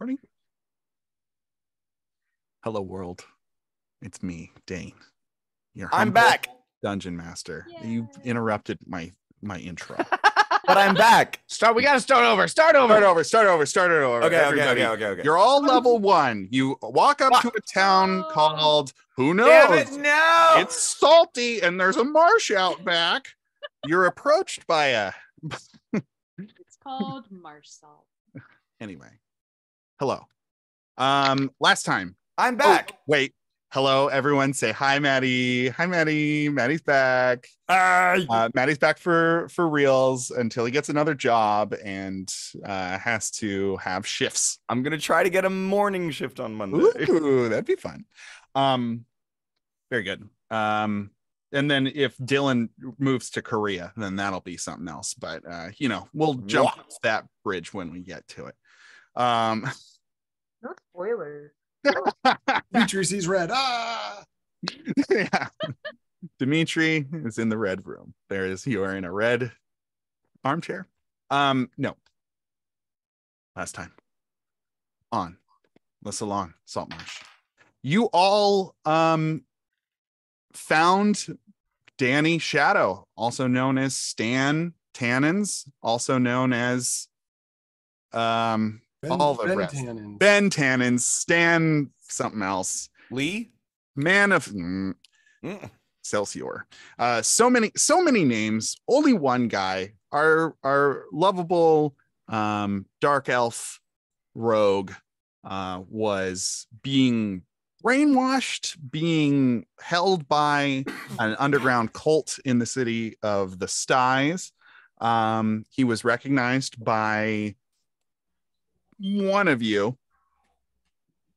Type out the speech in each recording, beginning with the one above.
Recording. Hello, world. It's me, Dane. I'm back. Dungeon Master. Yay. You interrupted my intro. But I'm back. We gotta start over. Start over. Okay. Okay. You're all level 1. You walk up to a town called who knows? Damn it, no. It's salty and there's a marsh out back. You're approached by a It's called marsh salt. anyway. Hello. Last time. I'm back. Oh, wait. Hello, everyone. Say hi, Maddie. Hi, Maddie. Maddie's back. Maddie's back for reals until he gets another job and has to have shifts. I'm gonna try to get a morning shift on Monday. Ooh, that'd be fun. Very good. And then if Dylan moves to Korea, then that'll be something else. But we'll jump off that bridge when we get to it. No spoilers. Dimitri sees red. Yeah. Dimitri is in the red room. You are in a red armchair. No. Last time on the Salon, Saltmarsh, you all found Danny Shadow, also known as Stan Tannins, also known as all the rest. Ben Tannins, Stan something else. Lee? Man of Celsior. So many names. Only one guy. Our lovable dark elf rogue was being brainwashed, being held by an underground cult in the city of the Styes. He was recognized by one of you.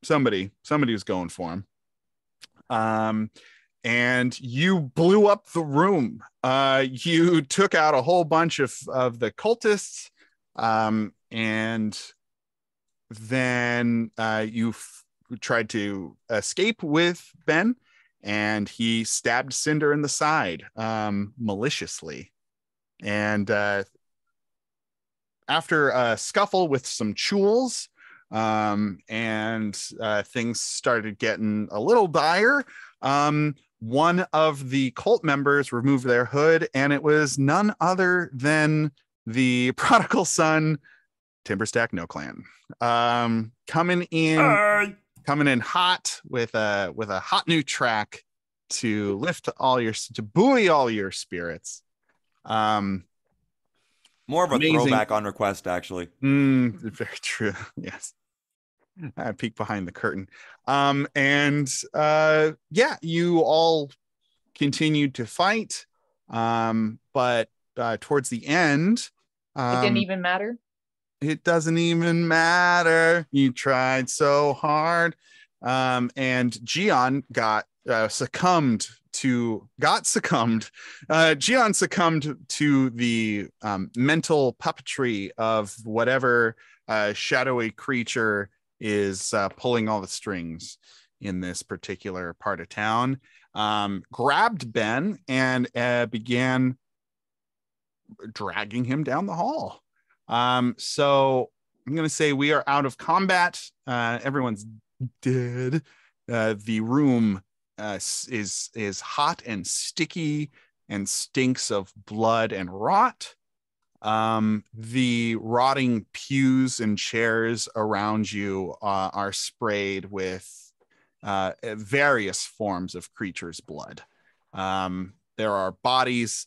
Somebody was going for him. And you blew up the room. You took out a whole bunch of the cultists, and then you tried to escape with Ben, and he stabbed Cinder in the side maliciously. And after a scuffle with some chules, and things started getting a little dire, one of the cult members removed their hood, and it was none other than the prodigal son, Timberstack No Clan, coming in hot with a hot new track to buoy all your spirits. More of a amazing. Throwback on request, actually. Very true. Yes. I peek behind the curtain. You all continued to fight. But towards the end, It didn't even matter. It doesn't even matter. You tried so hard. And Gian succumbed. Gian succumbed to the mental puppetry of whatever shadowy creature is pulling all the strings in this particular part of town. Grabbed Ben and began dragging him down the hall. So I'm going to say we are out of combat. Everyone's dead. The room is hot and sticky and stinks of blood and rot. The rotting pews and chairs around you are sprayed with various forms of creatures' blood. There are bodies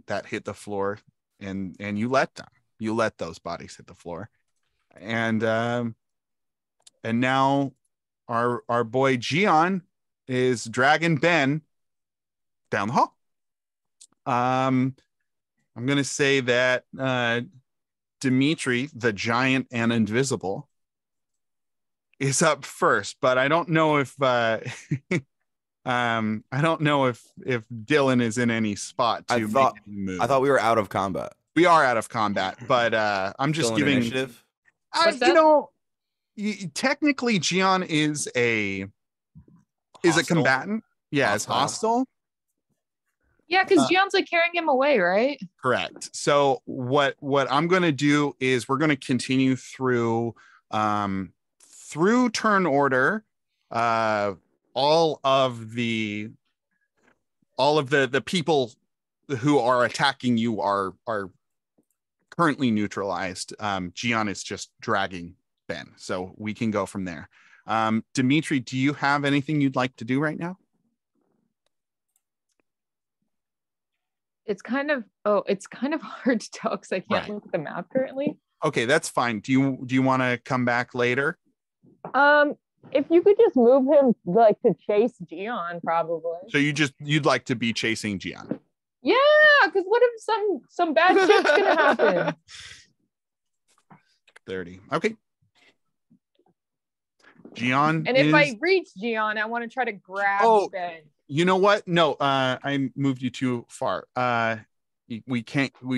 that hit the floor, and you let them. You let those bodies hit the floor, and now our boy Gian is dragging Ben down the hall. I'm going to say that Dimitri, the giant and invisible, is up first, but I don't know if if Dylan is in any spot to make any move. I thought we were out of combat. We are out of combat, but I'm just Still giving initiative. Technically Gian is a combatant. Yeah, it's hostile. Yeah, because Gion's like carrying him away, right? Correct. So what I'm going to do is we're going to continue through Through turn order, all of the people who are attacking you are currently neutralized. Gian is just dragging Ben, so we can go from there. Dimitri, do you have anything you'd like to do right now? It's kind of hard to tell because I can't look at the map currently. Okay, that's fine. Do you want to come back later? If you could just move him like to chase Gian, probably. So you'd like to be chasing Gian? Yeah, because what if some bad shit's gonna happen? 30. Okay. Gian. And if I reach Gian, I want to try to grab Ben. You know what? No, I moved you too far. We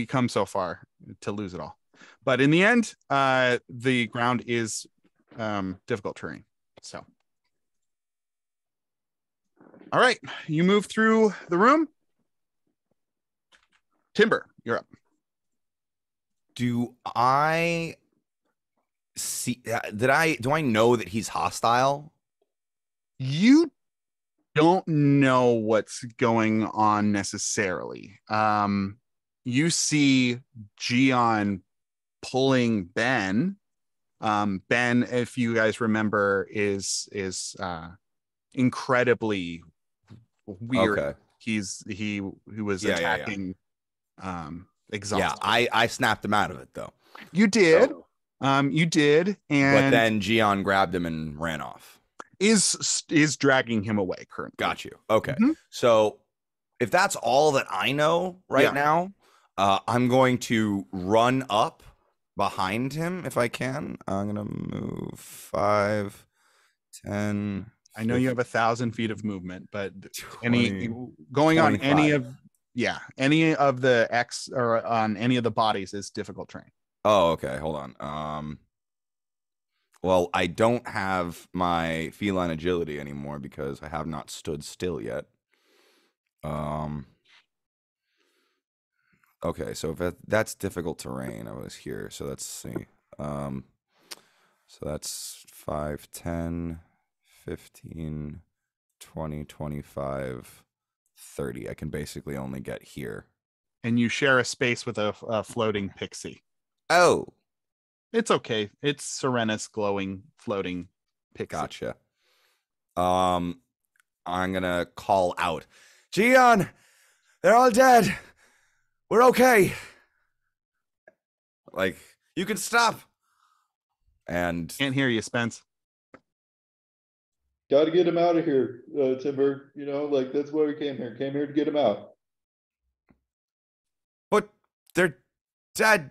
come so far to lose it all. But in the end, the ground is difficult terrain. So, all right, you move through the room. Timber, you're up. Do I see? Do I know that he's hostile? You don't know what's going on necessarily. You see Gian pulling Ben. Ben, if you guys remember, is incredibly weird. Okay. He was attacking exhausted. Yeah, I snapped him out of it though. You did. You did, and but then Gian grabbed him and ran off. Is dragging him away currently. Got you. Okay. So if that's all that I know right now, I'm going to run up behind him if I can. I'm gonna move 5, 10. I know you have 1,000 feet of movement, but 20, going 25. On any of the X or on any of the bodies is difficult terrain. Oh, okay. Hold on. Well, I don't have my feline agility anymore because I have not stood still yet. Okay, so if that's difficult terrain, I was here. So let's see. So that's 5, 10, 15, 20, 25, 30. I can basically only get here. And you share a space with a floating pixie. Oh. It's okay. It's Serena's glowing, floating pixie. Gotcha. I'm gonna call out, Gian, they're all dead. We're okay. Like, you can stop. And can't hear you, Spence. Got to get him out of here, Timber. You know, like that's why we came here. Came here to get him out. But they're dead.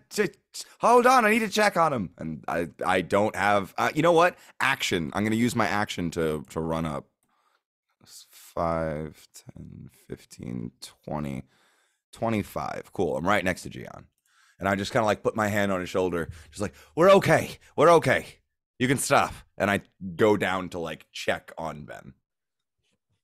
Hold on, I need to check on him. And I don't have. You know what? Action. I'm gonna use my action to run up. 5, 10, 15, 20, 25. Cool. I'm right next to Gian. And I just kind of like put my hand on his shoulder, just like, we're okay. We're okay. You can stop. And I go down to like check on Ben.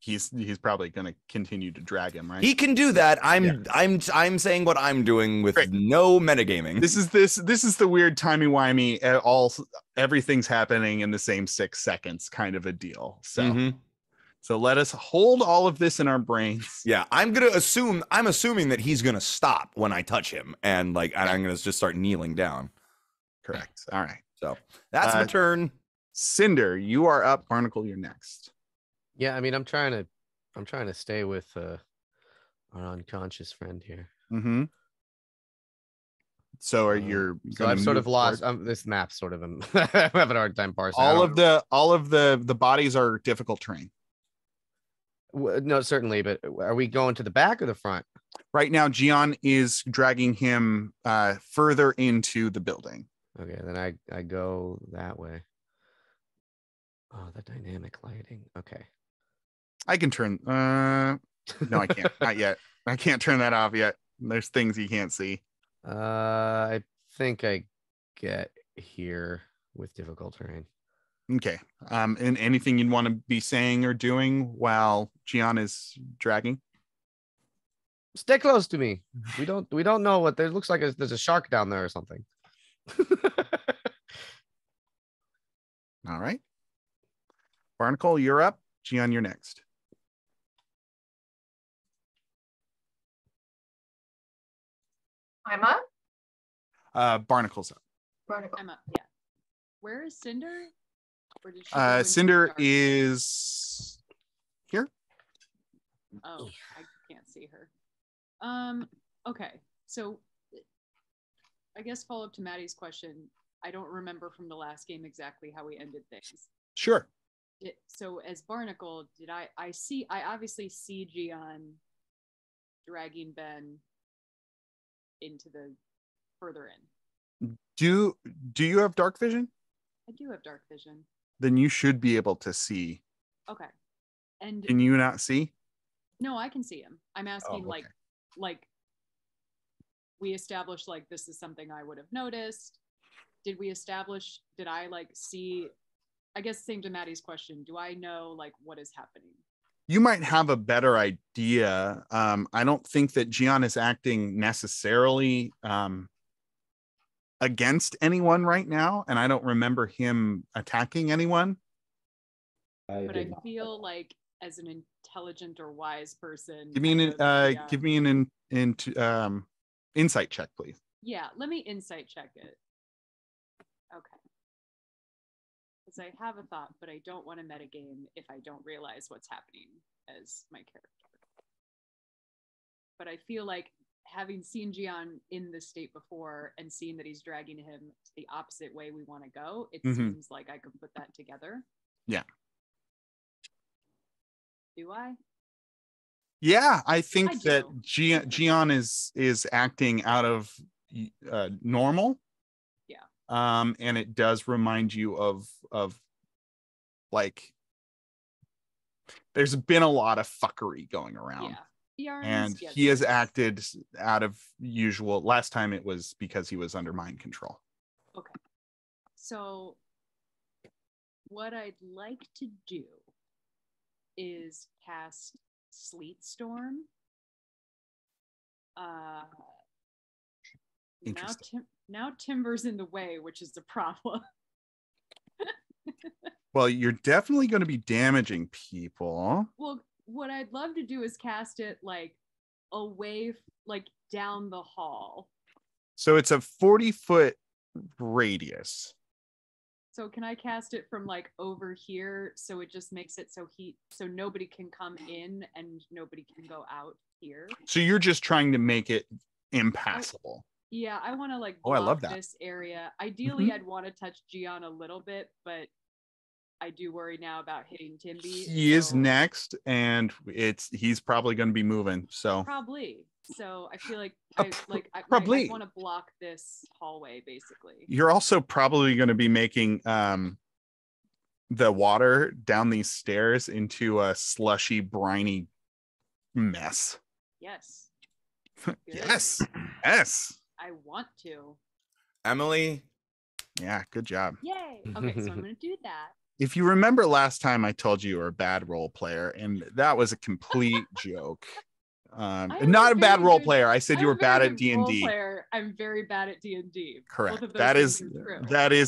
He's probably gonna continue to drag him, right? He can do that. I'm saying what I'm doing with no metagaming. This is the weird timey-wimey, everything's happening in the same 6 seconds kind of a deal. So So let us hold all of this in our brains. Yeah, I'm assuming that he's gonna stop when I touch him, and I'm gonna just start kneeling down. Correct. All right. So that's my turn. Cinder, you are up. Barnacle, you're next. Yeah, I mean, I'm trying to stay with our unconscious friend here. Mm-hmm. So I've sort of lost this map. Sort of, I'm having a hard time parsing. All of the bodies are difficult terrain. No, certainly, but are we going to the back or the front? Right now, Gian is dragging him further into the building. Okay, then I go that way. Oh, the dynamic lighting. Okay. I can turn. No, I can't. Not yet. I can't turn that off yet. There's things you can't see. I think I get here with difficult terrain. Okay. And anything you'd want to be saying or doing while Gian is dragging? Stay close to me. We don't know what there looks like. There's a shark down there or something. All right. Barnacle, you're up. Gian, you're next. I'm up. Barnacle's up. Barnacle. I'm up. Yeah. Where is Cinder? Or did she go into the Cinder dark? is here. Oh, I can't see her. Okay. So I guess follow up to Maddie's question. I don't remember from the last game exactly how we ended things. Sure. So as Barnacle, did I obviously see Gian dragging Ben into the further in. Do you have dark vision? I do have dark vision. Then you should be able to see. Okay. And Can you not see? no, I can see him. I'm asking okay. like we established like this is something I would have noticed. Did I like see, I guess same to Maddie's question, do I know like what is happening? You might have a better idea. I don't think that Gian is acting necessarily against anyone right now, and I don't remember him attacking anyone. But I feel like as an intelligent or wise person, Give me an insight check, please. Yeah, let me insight check it. Okay. Because I have a thought, but I don't want to metagame if I don't realize what's happening as my character. But I feel like having seen Gian in this state before and seeing that he's dragging him the opposite way we want to go, it seems like I could put that together. Yeah. Do I? Yeah, I think I that do. Gian is acting out of normal. Yeah. And it does remind you of like there's been a lot of fuckery going around. Yeah. Yarns, and yes, he has yes. acted out of usual. Last time it was because he was under mind control. Okay. So what I'd like to do is cast Sleet Storm. Interesting. Now Timber's in the way, which is the problem. Well, you're definitely going to be damaging people. Well, what I'd love to do is cast it like away, like down the hall. So it's a 40-foot radius. So can I cast it from like over here so it just makes it so nobody can come in and nobody can go out here? So you're just trying to make it impassable. Yeah, I want to like I love block that. this area. Ideally, I'd want to touch Gian a little bit, but I do worry now about hitting Timby. He is next, and he's probably going to be moving. So probably. So I feel like I want to block this hallway basically. You're also probably going to be making the water down these stairs into a slushy, briny mess. Yes. Yes. I want to. Emily. Yeah, good job. Yay. Okay, so I'm going to do that. If you remember last time I told you were a bad role player, and that was a complete joke. Not a bad role player. I said you were bad at D&D. I'm very bad at D&D. Correct. That is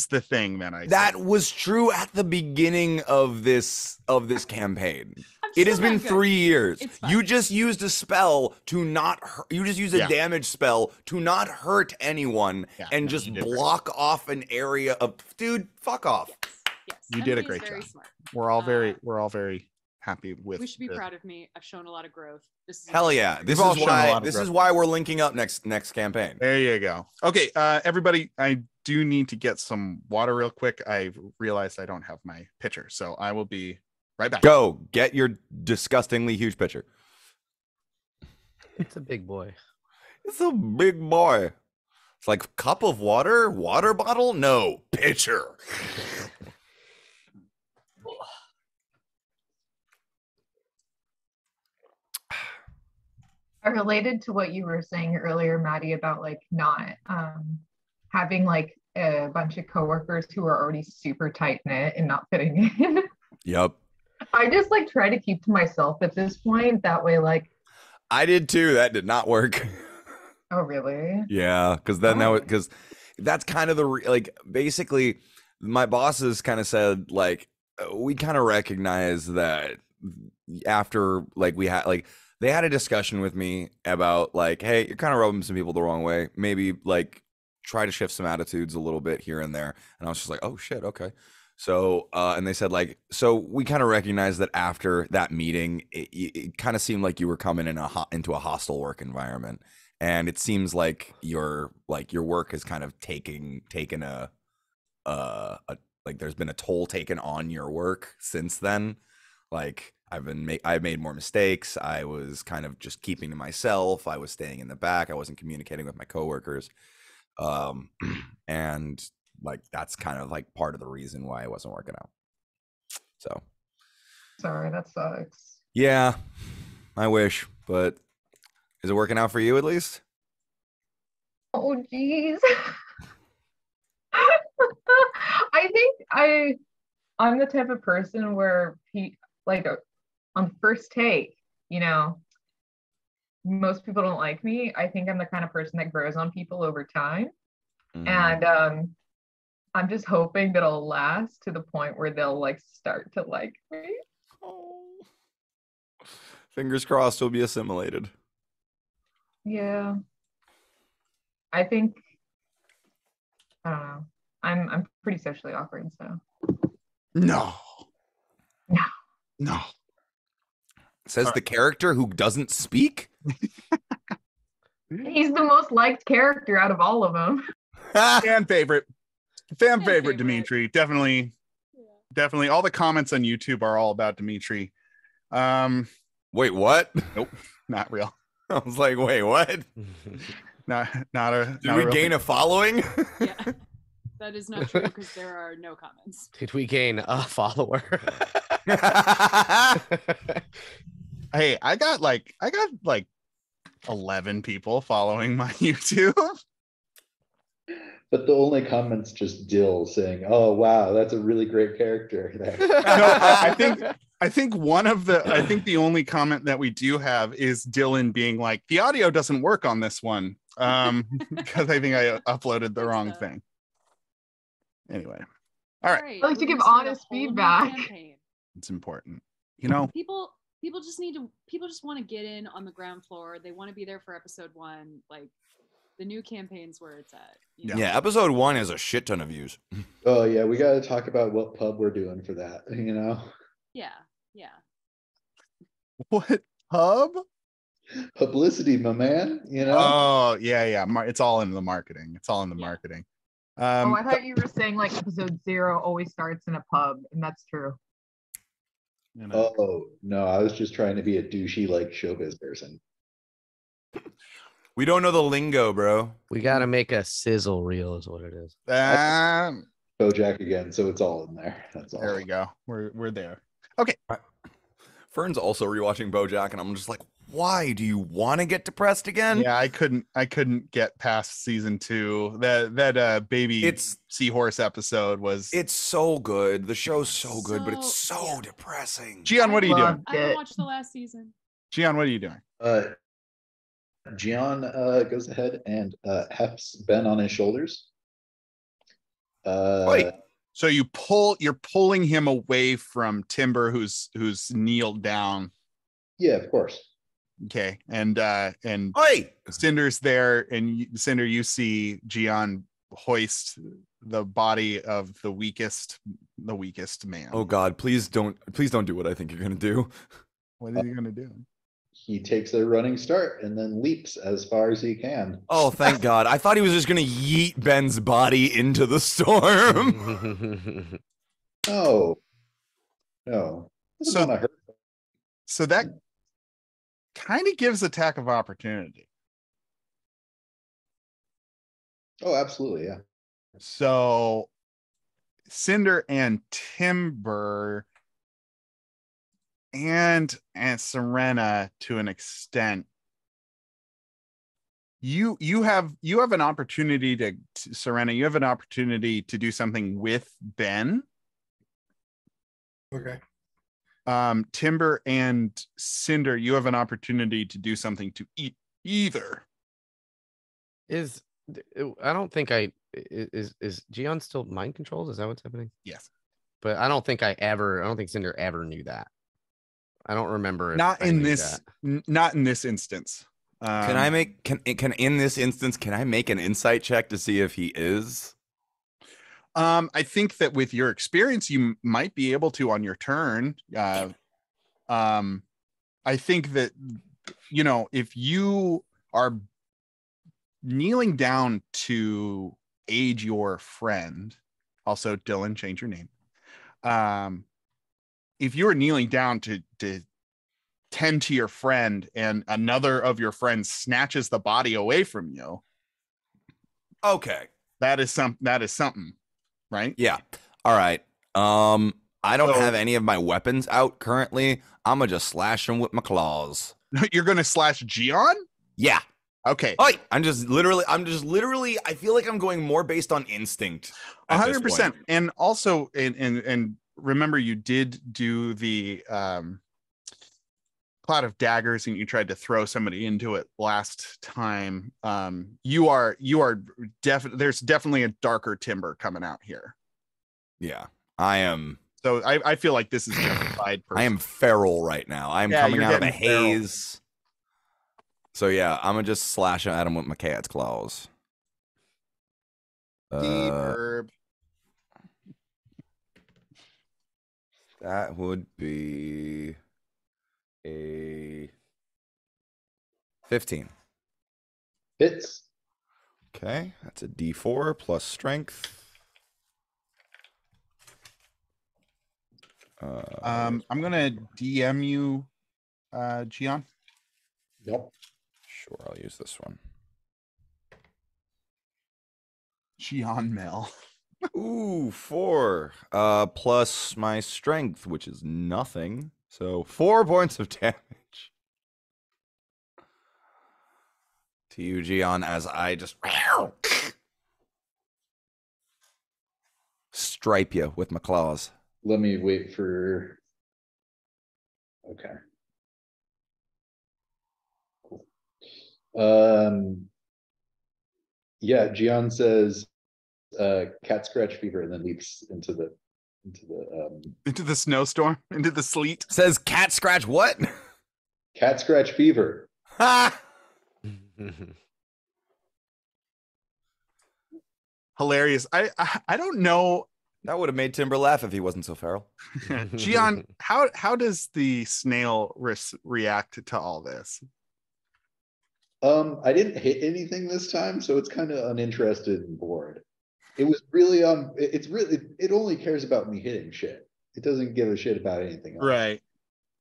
the thing that I said. That was true at the beginning of this campaign. It has been 3 years. You just used a spell to not hurt. You just used a damage spell to not hurt anyone and just block off an area of. Dude, fuck off. Yes. You did a great job. Smart. We're all very happy with. We should be proud of me. I've shown a lot of growth. This is hell yeah. This is why we're linking up next campaign. There you go. Okay, everybody, I do need to get some water real quick. I realized I don't have my pitcher, so I will be right back. Go get your disgustingly huge pitcher. It's a big boy. It's a big boy. It's like cup of water bottle? No, pitcher. I related to what you were saying earlier, Maddie, about like not having like a bunch of coworkers who are already super tight knit and not fitting in. Yep. I just like try to keep to myself at this point. That way, like I did too. That did not work. Oh, really? Yeah, because that's kind of basically my bosses kind of said like we kind of recognize that after like we had like they had a discussion with me about like, hey, you're kind of rubbing some people the wrong way. Maybe like try to shift some attitudes a little bit here and there. And I was just like, oh shit, okay. So and they said like, so we kind of recognize that after that meeting, it kind of seemed like you were coming in into a hostile work environment, and it seems like your work has kind of taken a like there's been a toll taken on your work since then. Like I've made more mistakes. I was kind of just keeping to myself. I was staying in the back. I wasn't communicating with my coworkers. And like that's kind of like part of the reason why it wasn't working out. So Sorry, that sucks. yeah, I wish, but is it working out for you at least? Oh geez. I think I'm the type of person where like on first take, you know, most people don't like me. I think I'm the kind of person that grows on people over time. And I'm just hoping that it'll last to the point where they'll like start to like me. Oh. Fingers crossed will be assimilated. Yeah. I think I don't know. I'm pretty socially awkward, so No. No. No. Says the character who doesn't speak. He's the most liked character out of all of them. Fan favorite. Fan favorite, favorite. Dimitri. Definitely. Yeah. Definitely. All the comments on YouTube are all about Dimitri. Wait, what? Nope, not real. I was like, wait, what? Not a. Did we gain a following? Yeah. That is not true because there are no comments. Did we gain a follower? Hey, I got like 11 people following my YouTube. But the only comments just Dill saying, "Oh wow, that's a really great character." No, I think the only comment that we do have is Dylan being like, the audio doesn't work on this one. Because I think I uploaded the wrong thing. Anyway. All right. I like to give honest feedback. It's important. You know, People just want to get in on the ground floor. They want to be there for episode 1. Like the new campaign's where it's at. You know? Yeah, episode 1 has a shit ton of views. Oh yeah, we got to talk about what pub we're doing for that. You know. Yeah. what pub? Publicity, my man. You know. Oh yeah. It's all in the marketing. It's all in the marketing. I thought you were saying like episode 0 always starts in a pub, and that's true. You know. Oh no, I was just trying to be a douchey like showbiz person. We don't know the lingo, bro. We gotta make a sizzle reel, is what it is. BoJack again, so it's all in there. That's all. There we go. We're there. Okay. Fern's also rewatching BoJack, and I'm just like, why do you want to get depressed again? Yeah, I couldn't get past season 2. That baby seahorse episode was. It's so good. The show's so good, but it's so depressing. Gian, what are you doing? I haven't watched the last season. Gian, what are you doing? Gian goes ahead and hefts Ben on his shoulders. Wait. So you're pulling him away from Timber, who's kneeled down. Yeah, of course. Okay, and Wait. Cinder's there, and Cinder, you see Gian hoist the body of the weakest man. Oh God, please don't do what I think you're gonna do. What is he gonna do? He takes a running start and then leaps as far as he can. Oh, thank God. I thought he was just gonna yeet Ben's body into the storm. No. So that kind of gives attack of opportunity. Oh, absolutely, yeah. So Cinder and Timber and Serena, to an extent, you have an opportunity to Serena, you have an opportunity to do something with Ben. Okay. Timber and Cinder, you have an opportunity to do something to eat either. I don't think is Gion still mind controlled? Is that what's happening? Yes. But I don't think Cinder ever knew that. I don't remember if Not I in knew this. Not in this instance. Can I make in this instance? Can I make an insight check to see if he is? I think that with your experience, you might be able to on your turn. I think that, you know, if you are kneeling down to aid your friend, also Dylan, change your name. If you're kneeling down to tend to your friend and another of your friends snatches the body away from you, Okay, that is something, right? yeah. All right. I don't have any of my weapons out currently. I'm gonna just slash him with my claws. You're gonna slash Gion? Yeah. Okay. Oh, I'm just literally. I feel like I'm going more based on instinct. 100%. And also, and remember, you did do the cloud of daggers, and you tried to throw somebody into it last time. You are there's definitely a darker timber coming out here. Yeah, I am. So I feel like this is justified. I am feral right now. I'm coming out of a haze. So yeah, I'm gonna just slash at him with my cat's claws. Herb. That would be a 15. Hits. Okay, that's a D4 plus strength. I'm gonna DM you, Gion. Yep. Sure, I'll use this one. Gion Mel. Ooh, 4. Plus my strength, which is nothing. So 4 points of damage. To you, Gion, as I just stripe you with my claws. Let me wait for. Okay. Cool. Yeah, Gian says cat scratch fever and then leaps into the snowstorm, into the sleet. Says cat scratch what? Cat scratch fever. Ha! Hilarious. I don't know. That would have made Timber laugh if he wasn't so feral. Gian, how does the snail react to all this? I didn't hit anything this time, so it's kind of uninterested and bored. It was really it only cares about me hitting shit. It doesn't give a shit about anything else. Right.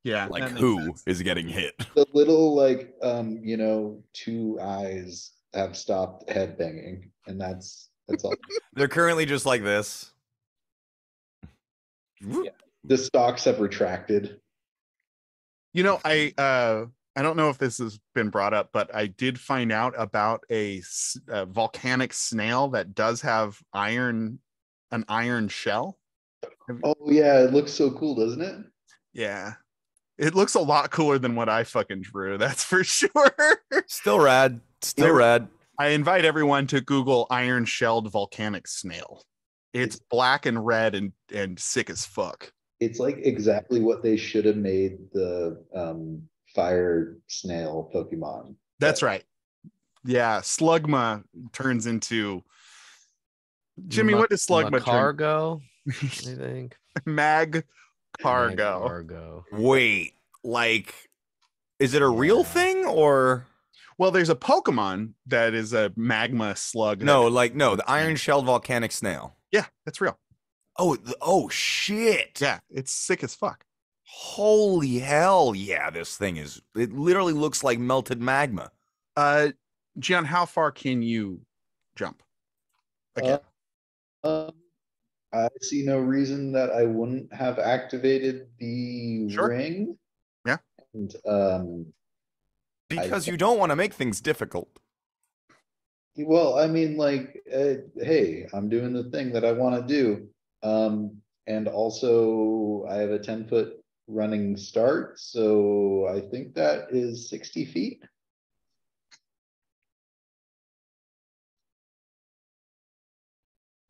Yeah. Like who is getting hit? The little two eyes have stopped headbanging, and that's all. They're currently just like this. Yeah. The stalks have retracted. You know, I don't know if this has been brought up, but I did find out about a volcanic snail that does have an iron shell. Oh yeah, it looks so cool, doesn't it? Yeah. It looks a lot cooler than what I fucking drew, that's for sure. Still rad. Still rad. I invite everyone to Google iron shelled volcanic snail. It's black and red and sick as fuck. It's like exactly what they should have made the fire snail Pokemon. That's right. Yeah, Slugma turns into Jimmy. What does Slugma Cargo? I think Mag Cargo. Wait, like, is it a real thing or? Well, there's a Pokemon that is a magma slug. No, the iron-shelled volcanic snail. Yeah, that's real. Oh shit. Yeah, it's sick as fuck. Holy hell, yeah, this thing it literally looks like melted magma. Gian, how far can you jump? Again. I see no reason that I wouldn't have activated the ring. Yeah. And because you don't want to make things difficult. Well, I mean, hey, I'm doing the thing that I want to do. And also I have a 10-foot running start. So I think that is 60 feet.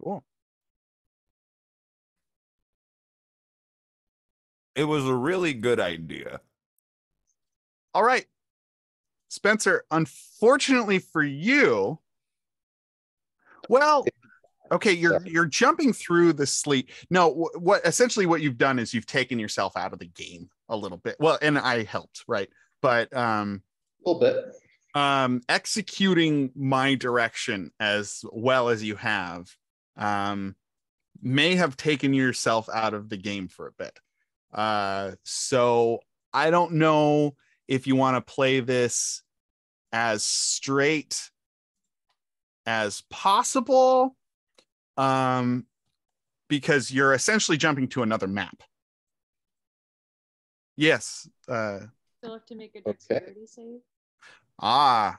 Cool. It was a really good idea. All right. Spencer, unfortunately for you, well, okay, you're jumping through the sleet. No, what essentially what you've done is you've taken yourself out of the game a little bit. Well, and I helped, right? But A little bit. executing my direction as well as you have may have taken yourself out of the game for a bit. So I don't know if you want to play this as straight as possible, because you're essentially jumping to another map. Yes. Still have to make a dexterity save. I'm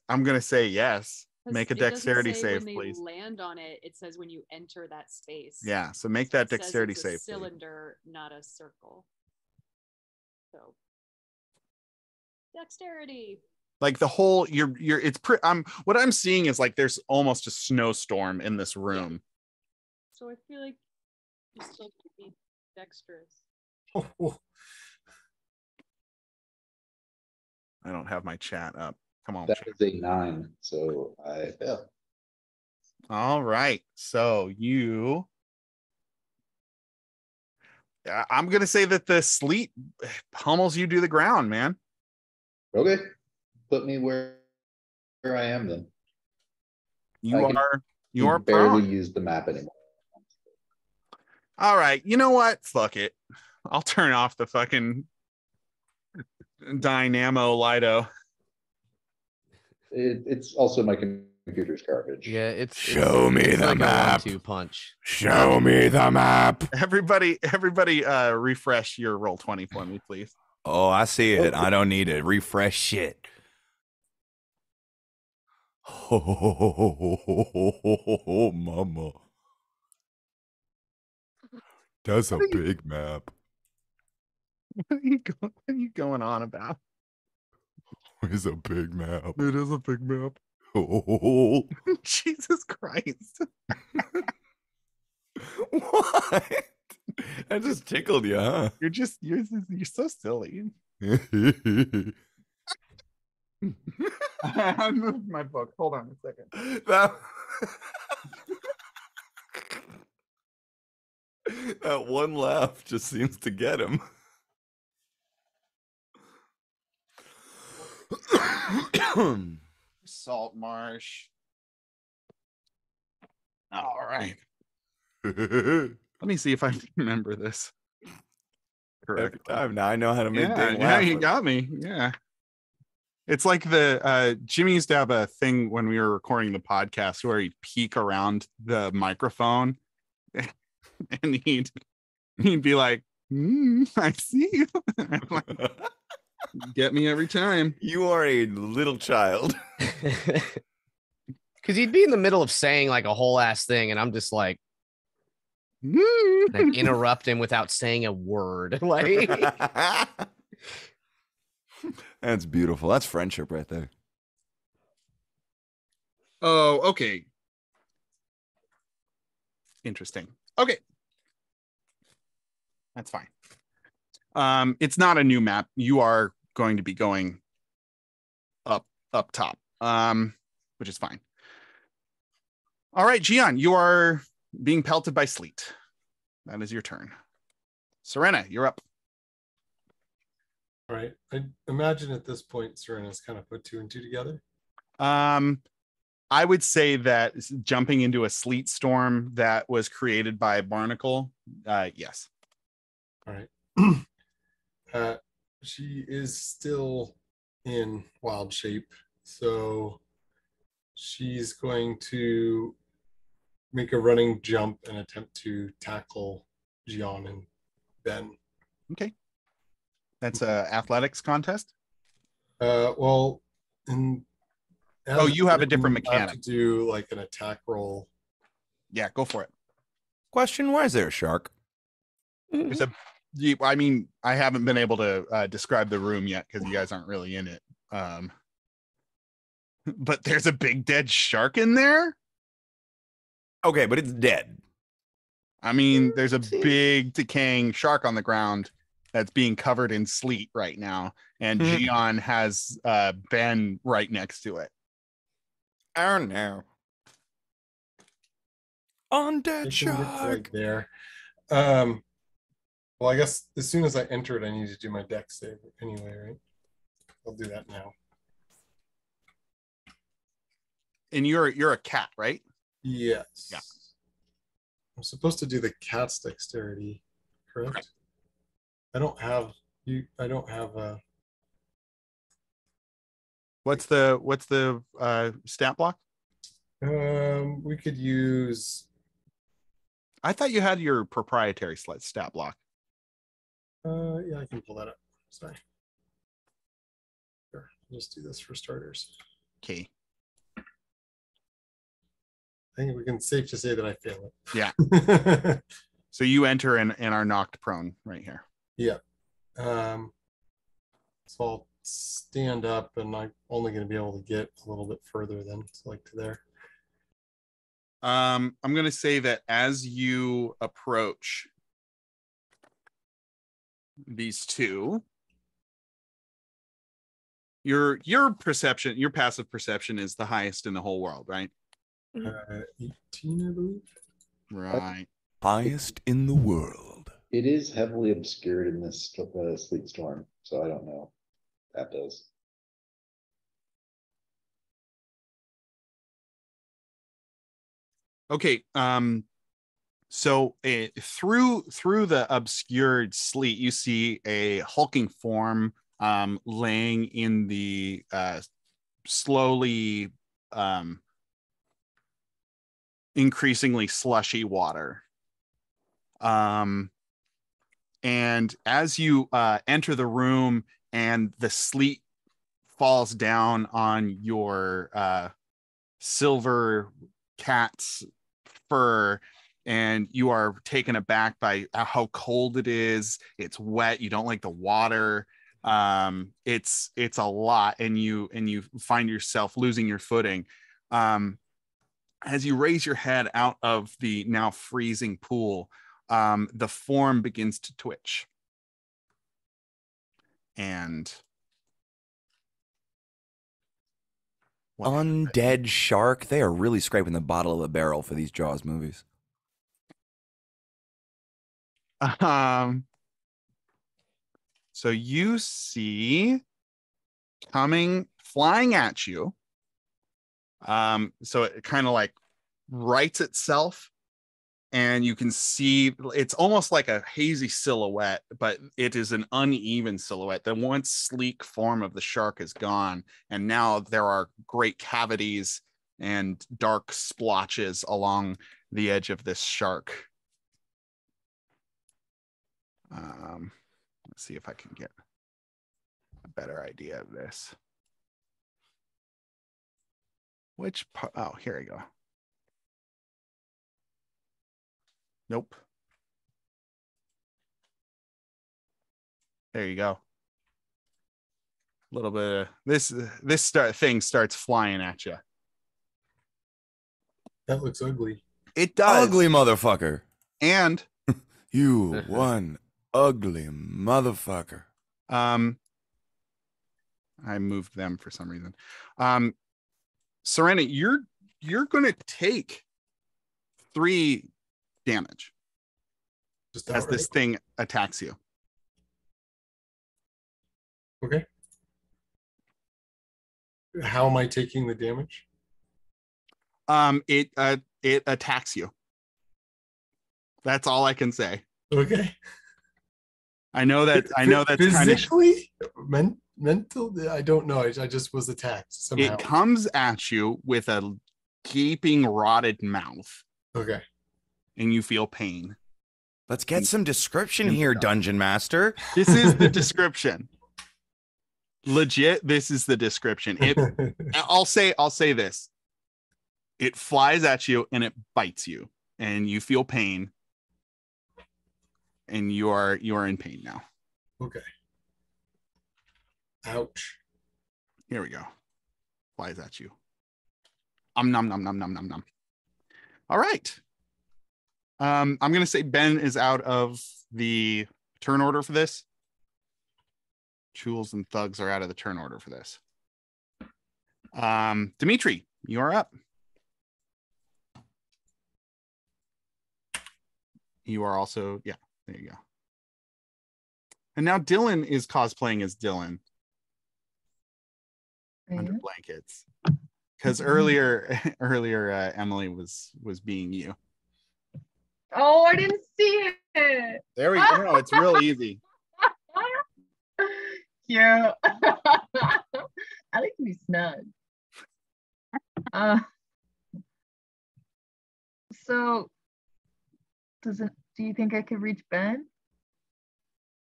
gonna say yes. 'Cause Make a it doesn't dexterity say save, when please. they land on it. It says when you enter that space. Yeah, so make that It says dexterity it's a save, please. cylinder, not a circle. So dexterity. Like the whole you're it's pretty what I'm seeing is like there's almost a snowstorm in this room. So I feel like you still could be dexterous. I don't have my chat up. Come on. That Chat. is a 9, so I fail. All right. So I'm gonna say that the sleet pummels you to the ground, man. Okay, put me where I am then. You I can are barely prone. use the map anymore. All right. You know what? Fuck it. I'll turn off the fucking Dynamo Lido. It's also my computer's garbage. Yeah, it's Show me the like map. A 1-2 punch. Show me the map. Everybody, refresh your roll 20 for me, please. Oh, I see it. I don't need it. Refresh shit. Oh, mama. That's a big map. What are you going on about? It's a big map. It is a big map. Oh. Jesus Christ. What? I just tickled you, huh? You're so silly. I moved my book. Hold on a second. That one laugh just seems to get him. Saltmarsh. All right. Every Let me see if I remember this correctly. time now I know how to make Yeah, Dane yeah, laugh. you got me. Yeah. It's like the Jimmy used to have a thing when we were recording the podcast where he'd peek around the microphone and he'd be like, I see you. I'm like, get me every time. You are a little child. Because he'd be in the middle of saying like a whole ass thing, and I'm just like interrupt him without saying a word. Like, That's beautiful. That's friendship right there. Oh, okay. Interesting. Okay. That's fine. It's not a new map. You are going to be going up top, which is fine. All right, Gian, you are being pelted by sleet. That is your turn. Serena, you're up. All right. I imagine at this point, Serena's kind of put 2 and 2 together. I would say that jumping into a sleet storm that was created by Barnacle, yes. All right. She is still in wild shape, so she's going to make a running jump and attempt to tackle Gian and Ben. Okay. That's a athletics contest. Well, you have a different I have mechanic. to do like an attack roll. Yeah, go for it. Question, why is there a shark? There's I mean, I haven't been able to describe the room yet because you guys aren't really in it. But there's a big dead shark in there. Okay, but it's dead. I mean, there's a big decaying shark on the ground that's being covered in sleet right now, and Gion has Ben right next to it. Oh no. Undead I can get shark. right there. Well, I guess as soon as I enter it, I need to do my deck save anyway, right? I'll do that now. And you're a cat, right? Yes. Yeah. I'm supposed to do the cat's dexterity, correct? Okay. I don't have What's the stat block? we could use I thought you had your proprietary stat block. yeah, I can pull that up. Sorry. Sure. I'll just do this for starters. Okay. I think we can safe to say that I fail it. Yeah. So you enter and are knocked prone right here. Yeah. So I'll stand up, and I'm only going to be able to get a little bit further than like to there. I'm going to say that as you approach these two, your perception, your passive perception is the highest in the whole world, right? 18, I believe. Right. Highest in the world. It is heavily obscured in this sleet storm, so I don't know. That does. Okay. So through the obscured sleet, you see a hulking form laying in the slowly increasingly slushy water. And as you enter the room and the sleet falls down on your silver cat's fur, and you are taken aback by how cold it is. It's wet. You don't like the water. It's a lot, and you find yourself losing your footing. As you raise your head out of the now freezing pool, the form begins to twitch. And Undead shark. They are really scraping the bottom of the barrel for these Jaws movies. So you see flying at you. So it kind of like rights itself, and you can see it's almost like a hazy silhouette, but it is an uneven silhouette. The once sleek form of the shark is gone, and now there are great cavities and dark splotches along the edge of this shark. Let's see if I can get a better idea of this. Which part? Oh, here we go. Nope. There you go. A little bit of this thing starts flying at you. That looks ugly. It does. Ugly motherfucker. And You one ugly motherfucker. I moved them for some reason. Serena, you're gonna take 3 damage Just as this thing attacks you. Okay. How am I taking the damage? It attacks you. That's all I can say. Okay. I know that's physically kind of mental. I don't know. I just was attacked somehow. It comes at you with a gaping, rotted mouth. Okay. And you feel pain. Let's get some description here, Dungeon Master. This is the description. Legit, this is the description. I'll say this. It flies at you and it bites you, and you feel pain. And you are in pain now. Okay. Ouch. Here we go. Flies at you. Nom nom nom nom nom nom nom. All right. I'm going to say Ben is out of the turn order for this. Chules and Thugs are out of the turn order for this. Dimitri, you are up. You are also, yeah, there you go. And now Dylan is cosplaying as Dylan under blankets. Because earlier Emily was being you. Oh, I didn't see it. There we go. No, it's real easy. Cute. I like to be snug. So do you think I could reach Ben?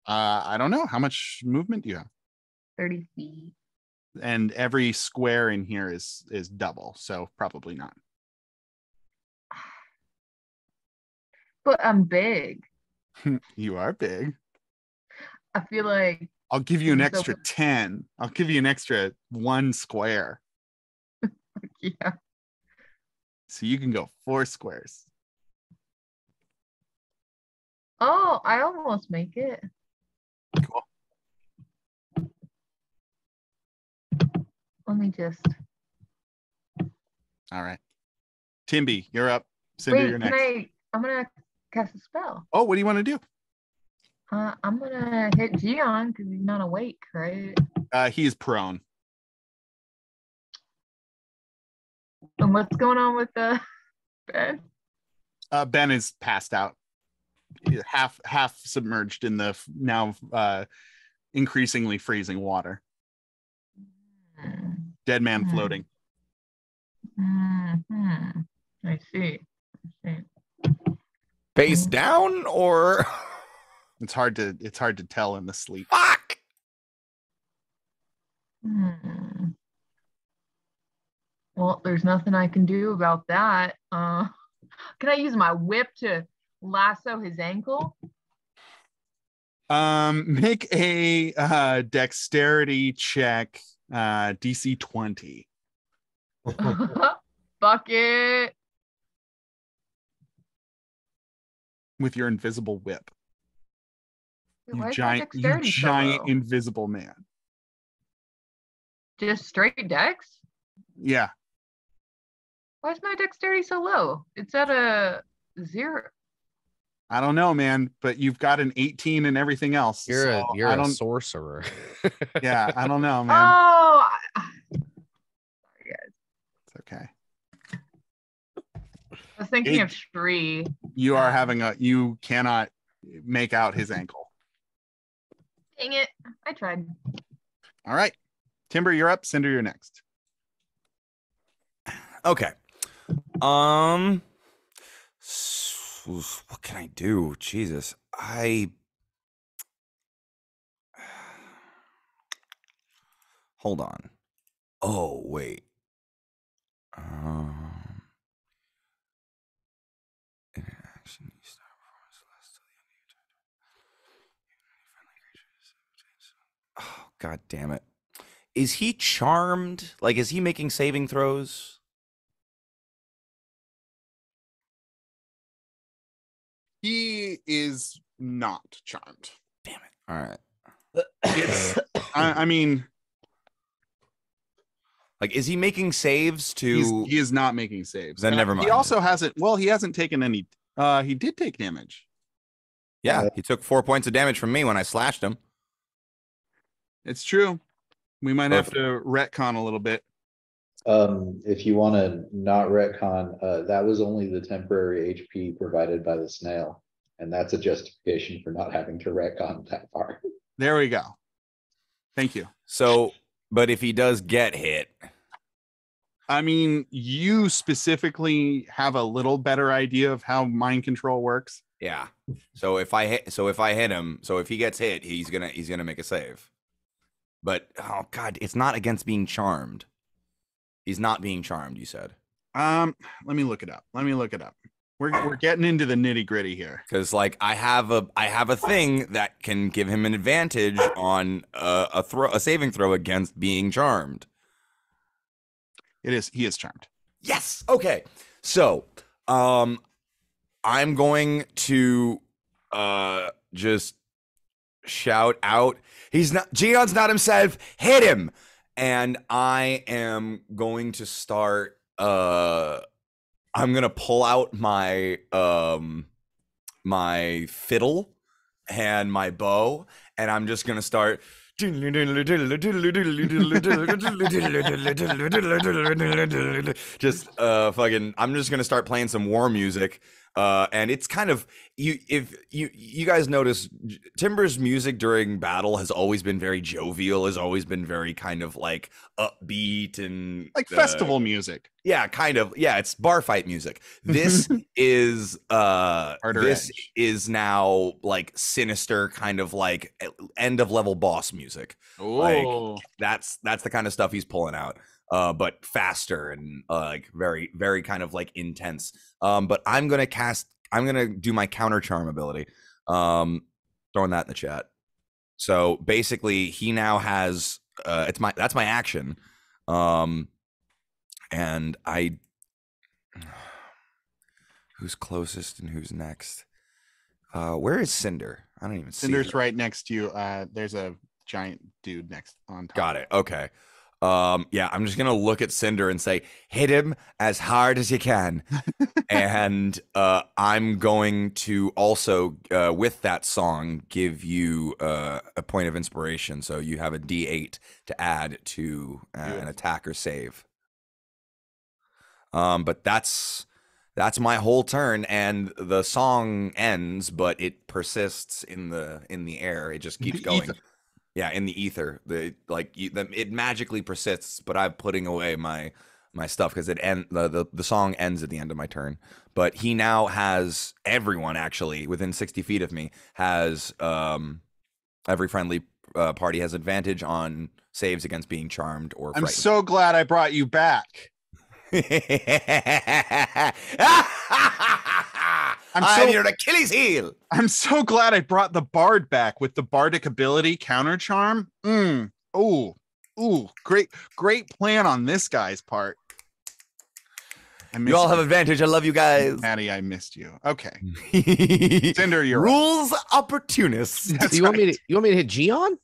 I don't know. How much movement do you have? 30 feet. And every square in here is double, so probably not. But I'm big. You are big. I feel like I'll give you an extra 10. I'll give you an extra 1 square. Yeah. So you can go 4 squares. Oh, I almost make it. Cool. Let me just. All right. Timby, you're up. Cinder, Wait, you're next. I'm gonna cast a spell. Oh, what do you want to do? I'm gonna hit Gion because he's not awake, right? He's prone. And what's going on with the Ben? Ben is passed out, half submerged in the now increasingly freezing water. Dead man floating. I see. Face down or It's hard to tell in the sleep. fuck? Well, there's nothing I can do about that. Can I use my whip to lasso his ankle? Make a dexterity check, DC 20. Bucket. With your invisible whip. Why You is my giant dexterity so low? invisible man. Just straight dex? Yeah. Why is my dexterity so low? It's at a 0. I don't know, man, but you've got an 18 and everything else. You're so a sorcerer. Yeah, I don't know, man. Oh, sorry guys. It's okay. I was thinking of Shree. You are you cannot make out his ankle. Dang it. I tried. All right. Timber, you're up. Cinder, you're next. Okay. What can I do? Jesus. Hold on. Oh, wait. Action. Oh, God damn it. Is he charmed? Like, is he making saving throws? He is not charmed. Damn it. All right. I mean, like, is he making saves to? he is not making saves. Then never mind. He also hasn't. Well, he hasn't taken any. He did take damage. Yeah, he took 4 points of damage from me when I slashed him. It's true. We might have to retcon a little bit. If you want to not retcon, that was only the temporary HP provided by the snail, and that's a justification for not having to retcon that far. There we go. Thank you. So, but if he does get hit, I mean, you specifically have a little better idea of how mind control works. yeah. So if I hit him, so if he gets hit, he's gonna make a save. But oh god, it's not against being charmed. He's not being charmed, you said. Let me look it up. We're getting into the nitty-gritty here. Because like I have a thing that can give him an advantage on a saving throw against being charmed. He is charmed. Yes. Okay. So I'm going to just shout out, Gion's not himself, hit him. And I am going to start I'm gonna pull out my my fiddle and my bow, and I'm just gonna start just fucking, I'm just gonna start playing some war music. And it's kind of, if you guys notice, Timber's music during battle has always been very jovial, has always been very kind of like upbeat and like festival music. Yeah, kind of. Yeah, it's bar fight music. This is this edge. is now like sinister, kind of like end of level boss music. Oh, Like that's the kind of stuff he's pulling out. But faster and like very, very kind of like intense. But I'm gonna do my counter charm ability. Throwing that in the chat. So basically he now has that's my action. And who's closest and who's next? Where is Cinder? I don't even see Cinder's her. right next to you. There's a giant dude next on top. Got it. Okay. Yeah, I'm just gonna look at Cinder and say, hit him as hard as you can. And I'm going to also, with that song, give you a point of inspiration. So you have a D8 to add to an attack or save. But that's my whole turn, and the song ends, but it persists in the air. It just keeps going. Ether. Yeah, in the ether. It magically persists, but I'm putting away my stuff because the song ends at the end of my turn. But he now has everyone actually within 60 feet of me has every friendly party has advantage on saves against being charmed or frightened. I'm so glad I brought you back. I'm your Achilles heel. I'm so glad I brought the bard back with the bardic ability counter charm. Ooh, great plan on this guy's part. You all have advantage. I love you guys. Maddie, I missed you. Okay. Cinder, you're rules opportunists. You want me to hit Gion?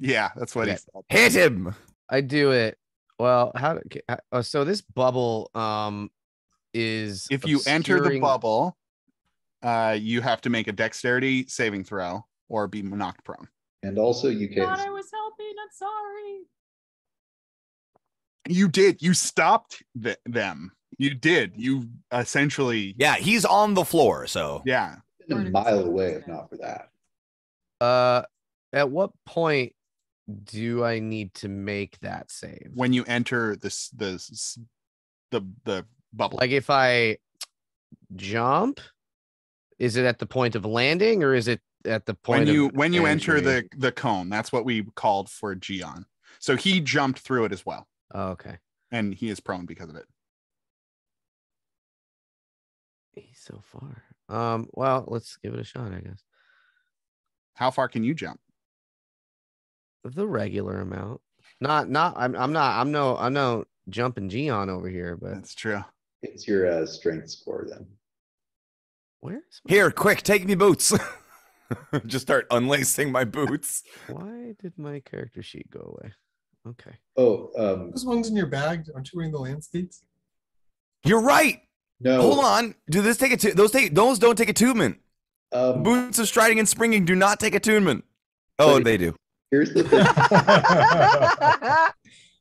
Yeah, that's what he said. Hit him. I do it. Well, so this bubble is if you enter the obscuring- bubble, you have to make a dexterity saving throw or be knocked prone. And also you God, can't. I was helping. I'm sorry. You did. You stopped them. You did. You essentially. Yeah, he's on the floor. So yeah, A mile away if not for that. At what point do I need to make that save? When you enter the bubble. Like if I jump, is it at the point of landing or is it at the point when you enter entry? the cone? That's what we called for Gion. So he jumped through it as well. Oh, okay. And he is prone because of it. He's so far. Well, let's give it a shot, I guess. How far can you jump? The regular amount. I'm no jumping Gion over here, but That's true. It's your strength score then. where's here, quick, take me boots. Just start unlacing my boots. why did my character sheet go away? Okay. Oh, Those ones in your bag, aren't you wearing the land skates? You're right. no. Hold on. Do this take those don't take attunement. Boots of striding and springing do not take attunement. Oh, But- they do. Here's the thing.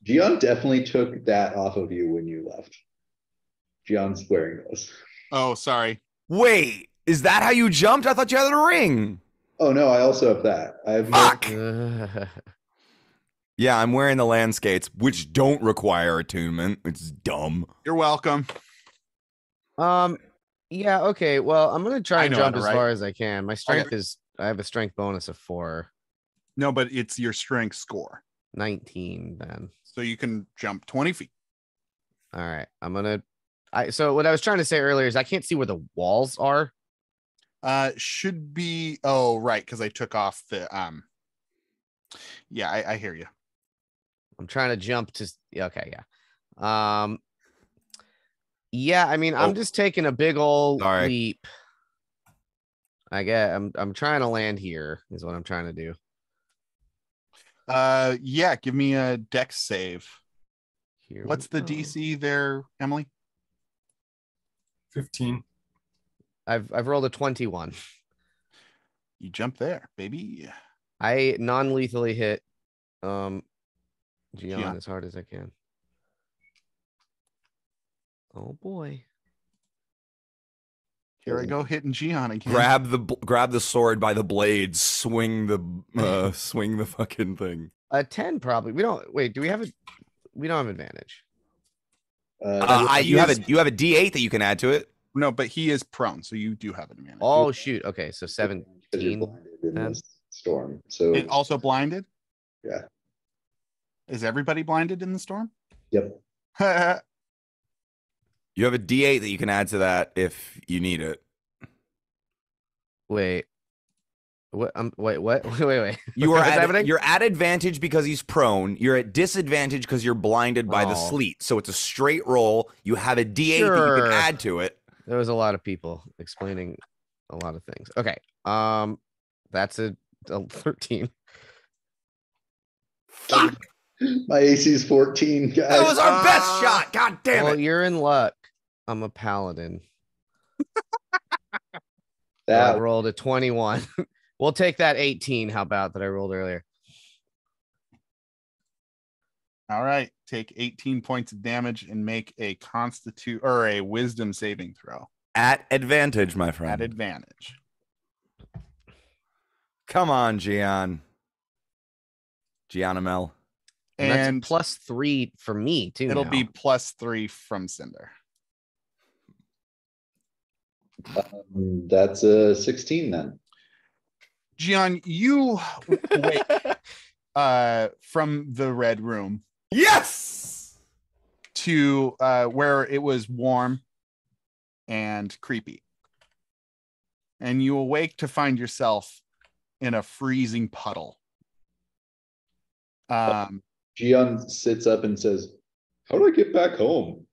Gian definitely took that off of you when you left. Gion's wearing those. Oh, sorry. Wait, is that how you jumped? I thought you had a ring. Oh no, I also have that. I have Fuck. Yeah, I'm wearing the land skates, which don't require attunement. It's dumb. You're welcome. Yeah, okay. Well, I'm gonna try I and know how jump to as write. far as I can. My strength is I have a strength bonus of 4. No, but it's your strength score. 19 then. So you can jump 20 feet. All right. So what I was trying to say earlier is I can't see where the walls are. Should be. Oh, right. Because I took off the. Yeah, I hear you. I'm trying to jump to. Okay, yeah. Yeah, I mean, I'm Oh. just taking a big old Sorry. leap. I'm trying to land here, is what I'm trying to do. Yeah, give me a dex save. Here What's we the go. DC there, Emily? 15. I've rolled a 21. You jump there, baby. I non-lethally hit Gian Gian. as hard as I can. Oh boy. Here I go hitting Gian again. Grab the sword by the blades. Swing the fucking thing. A 10 probably. We don't have advantage. You have a D8 that you can add to it. No, but he is prone, so you do have an advantage. Oh shoot. Okay, so Because you're 17. blinded in then. this storm. So It also blinded? yeah. Is everybody blinded in the storm? Yep. You have a D8 that you can add to that if you need it. Wait. What? Wait. What? Wait. You're at advantage because he's prone. You're at disadvantage because you're blinded by the Oh. sleet. So it's a straight roll. You have a D8 that you Sure. can add to it. There was a lot of people explaining a lot of things. Okay. That's a 13. Fuck! My AC is 14, guys. That was our best shot. God damn Well, it! you're in luck. I'm a paladin. I That rolled a 21. We'll take that 18. How about that I rolled earlier? All right. Take 18 points of damage and make a wisdom saving throw At advantage, my friend. at advantage. Come on, Gian. Gianamel. And that's +3 for me too. It'll now. be +3 from Cinder. that's a 16 then. Gian, you wake from the red room Yes! to where it was warm and creepy. And you awake to find yourself in a freezing puddle. Gian sits up and says, "How do I get back home?"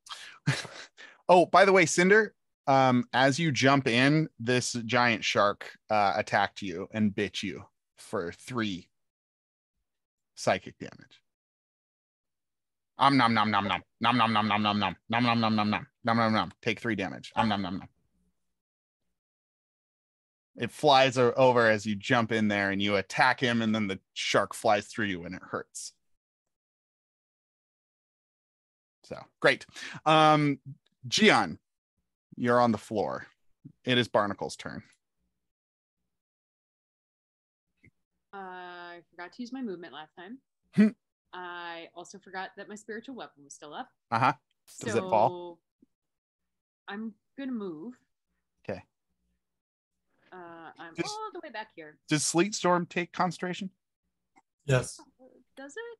Oh, by the way, Cinder, as you jump in, this giant shark attacked you and bit you for 3 psychic damage. Nom nom nom nom nom nom nom nom nom nom nom nom nom nom nom nom nom nom nom. Take 3 damage. Nom nom nom nom. It flies over as you jump in there and you attack him, and then the shark flies through you and it hurts. So great. Gian, you're on the floor. It is Barnacle's turn. I forgot to use my movement last time. I also forgot that my spiritual weapon was still up. Uh-huh. Does it fall? I'm gonna move. Okay. I'm Just- all the way back here. Does Sleet Storm take concentration? Yes. Does it?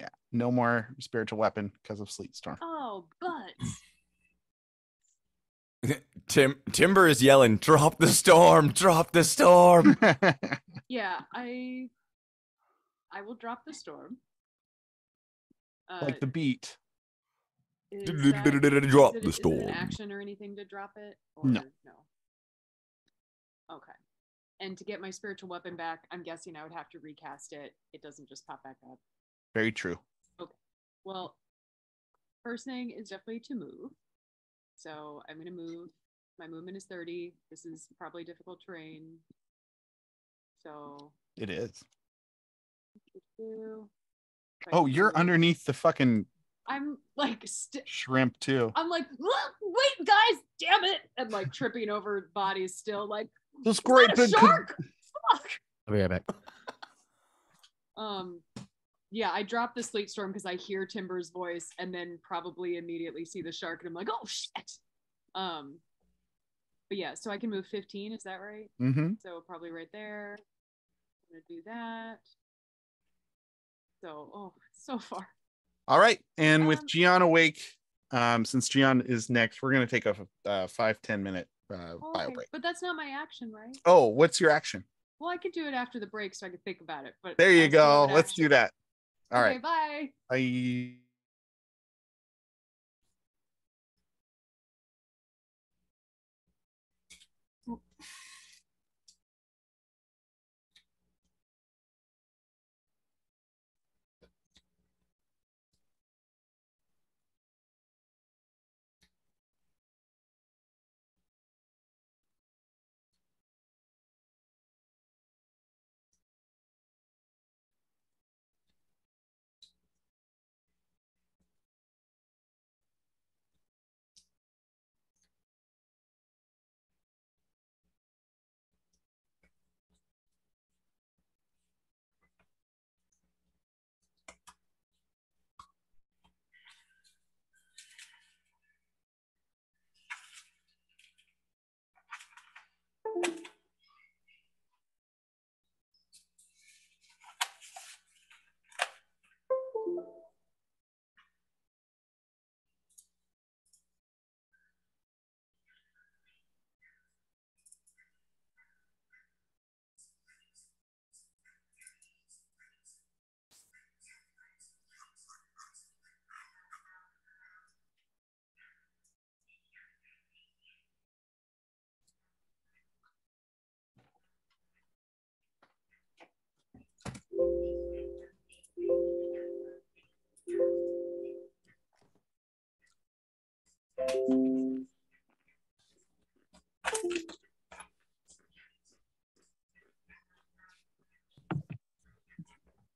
Yeah. No more spiritual weapon because of Sleet Storm. Oh, but Timber is yelling, "Drop the storm! Drop the storm!" yeah, I will drop the storm. Like the beat. Is Drop it the storm. an action or anything to drop it? Or No. Okay. And to get my spiritual weapon back, I'm guessing I would have to recast it. It doesn't just pop back up. Very true. Well, first thing is definitely to move. So I'm going to move. My movement is 30. This is probably difficult terrain. So. It is. If Oh, I you're move- underneath the fucking I'm like, shrimp too. I'm like, wait, guys, damn it. I'm like tripping over bodies still, like, This "Is that a shark? Fuck. I'll be right back. Yeah, I dropped the sleet storm because I hear Timber's voice and then probably immediately see the shark and I'm like, oh shit. But yeah, so I can move 15, is that right? Mm-hmm. So probably right there. I'm gonna do that. So so far. All right. And with Um, Gian awake, since Gian is next, we're gonna take a 5-10 minute bio Okay, break. but that's not my action, right? Oh, what's your action? Well, I could do it after the break so I could think about it. But There you I'll still go. do it Let's action. do that. All Okay, right. bye. Bye.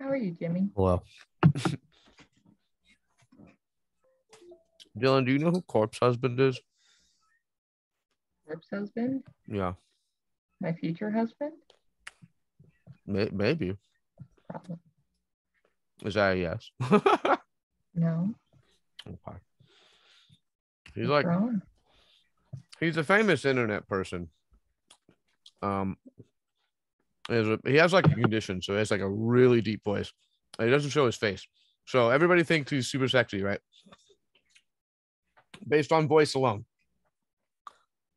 How are you, Jimmy? Hello. Dylan, do you know who Corpse Husband is? Corpse husband? Yeah, My future husband? maybe. Probably. Is that a yes? No. Okay. He's What's like, wrong? he's a famous internet person. He has like a condition, so he has like a really deep voice. And he doesn't show his face, so everybody thinks he's super sexy, right? Based on voice alone.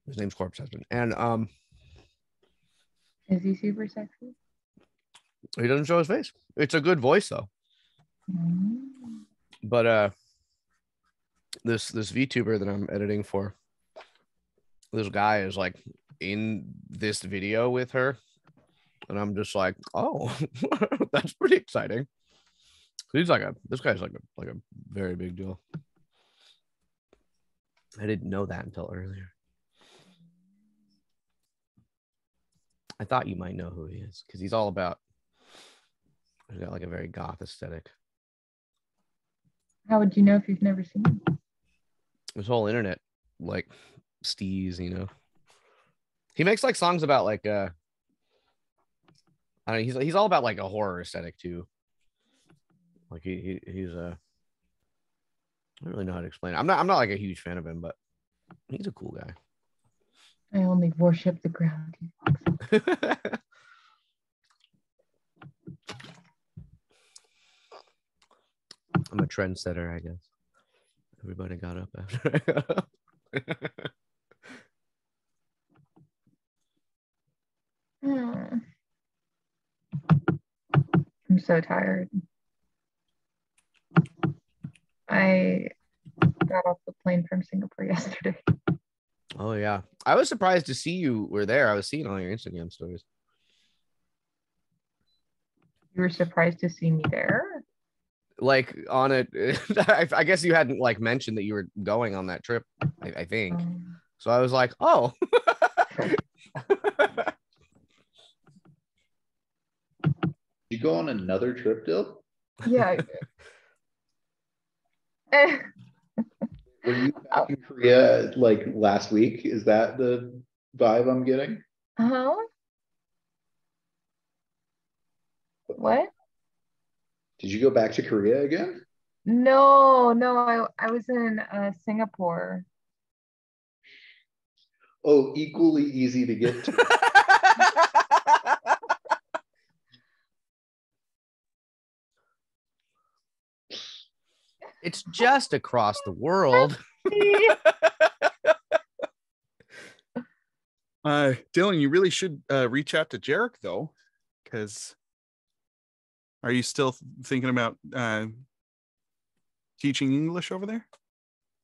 His name's Corpse Husband, and Is he super sexy? he doesn't show his face. It's a good voice though. Mm. But this VTuber that I'm editing for, this guy is like in this video with her, and I'm just like, oh, that's pretty exciting. This guy's like a very big deal. I didn't know that until earlier. I thought you might know who he is because he's got like a very goth aesthetic. How would you know if you've never seen him? His whole internet, like steez, you know. He makes like songs about like I don't know, he's all about like a horror aesthetic too. Like he's I don't really know how to explain it. I'm not like a huge fan of him, but he's a cool guy. I only worship the ground. I'm a trendsetter, I guess. Everybody got up after I got up. I'm so tired. I got off the plane from Singapore yesterday. Oh yeah, I was surprised to see you were there. I was seeing all your Instagram stories. You were surprised to see me there? Like on it, I guess you hadn't like mentioned that you were going on that trip. I think so. I was like, oh. You go on another trip, Dill? Yeah. Were you back in Korea like last week? Is that the vibe I'm getting? Huh? What? Did you go back to Korea again? No, I was in Singapore. Oh, equally easy to get to. It's just across the world. Dylan, you really should reach out to Jarek though, because are you still thinking about teaching English over there?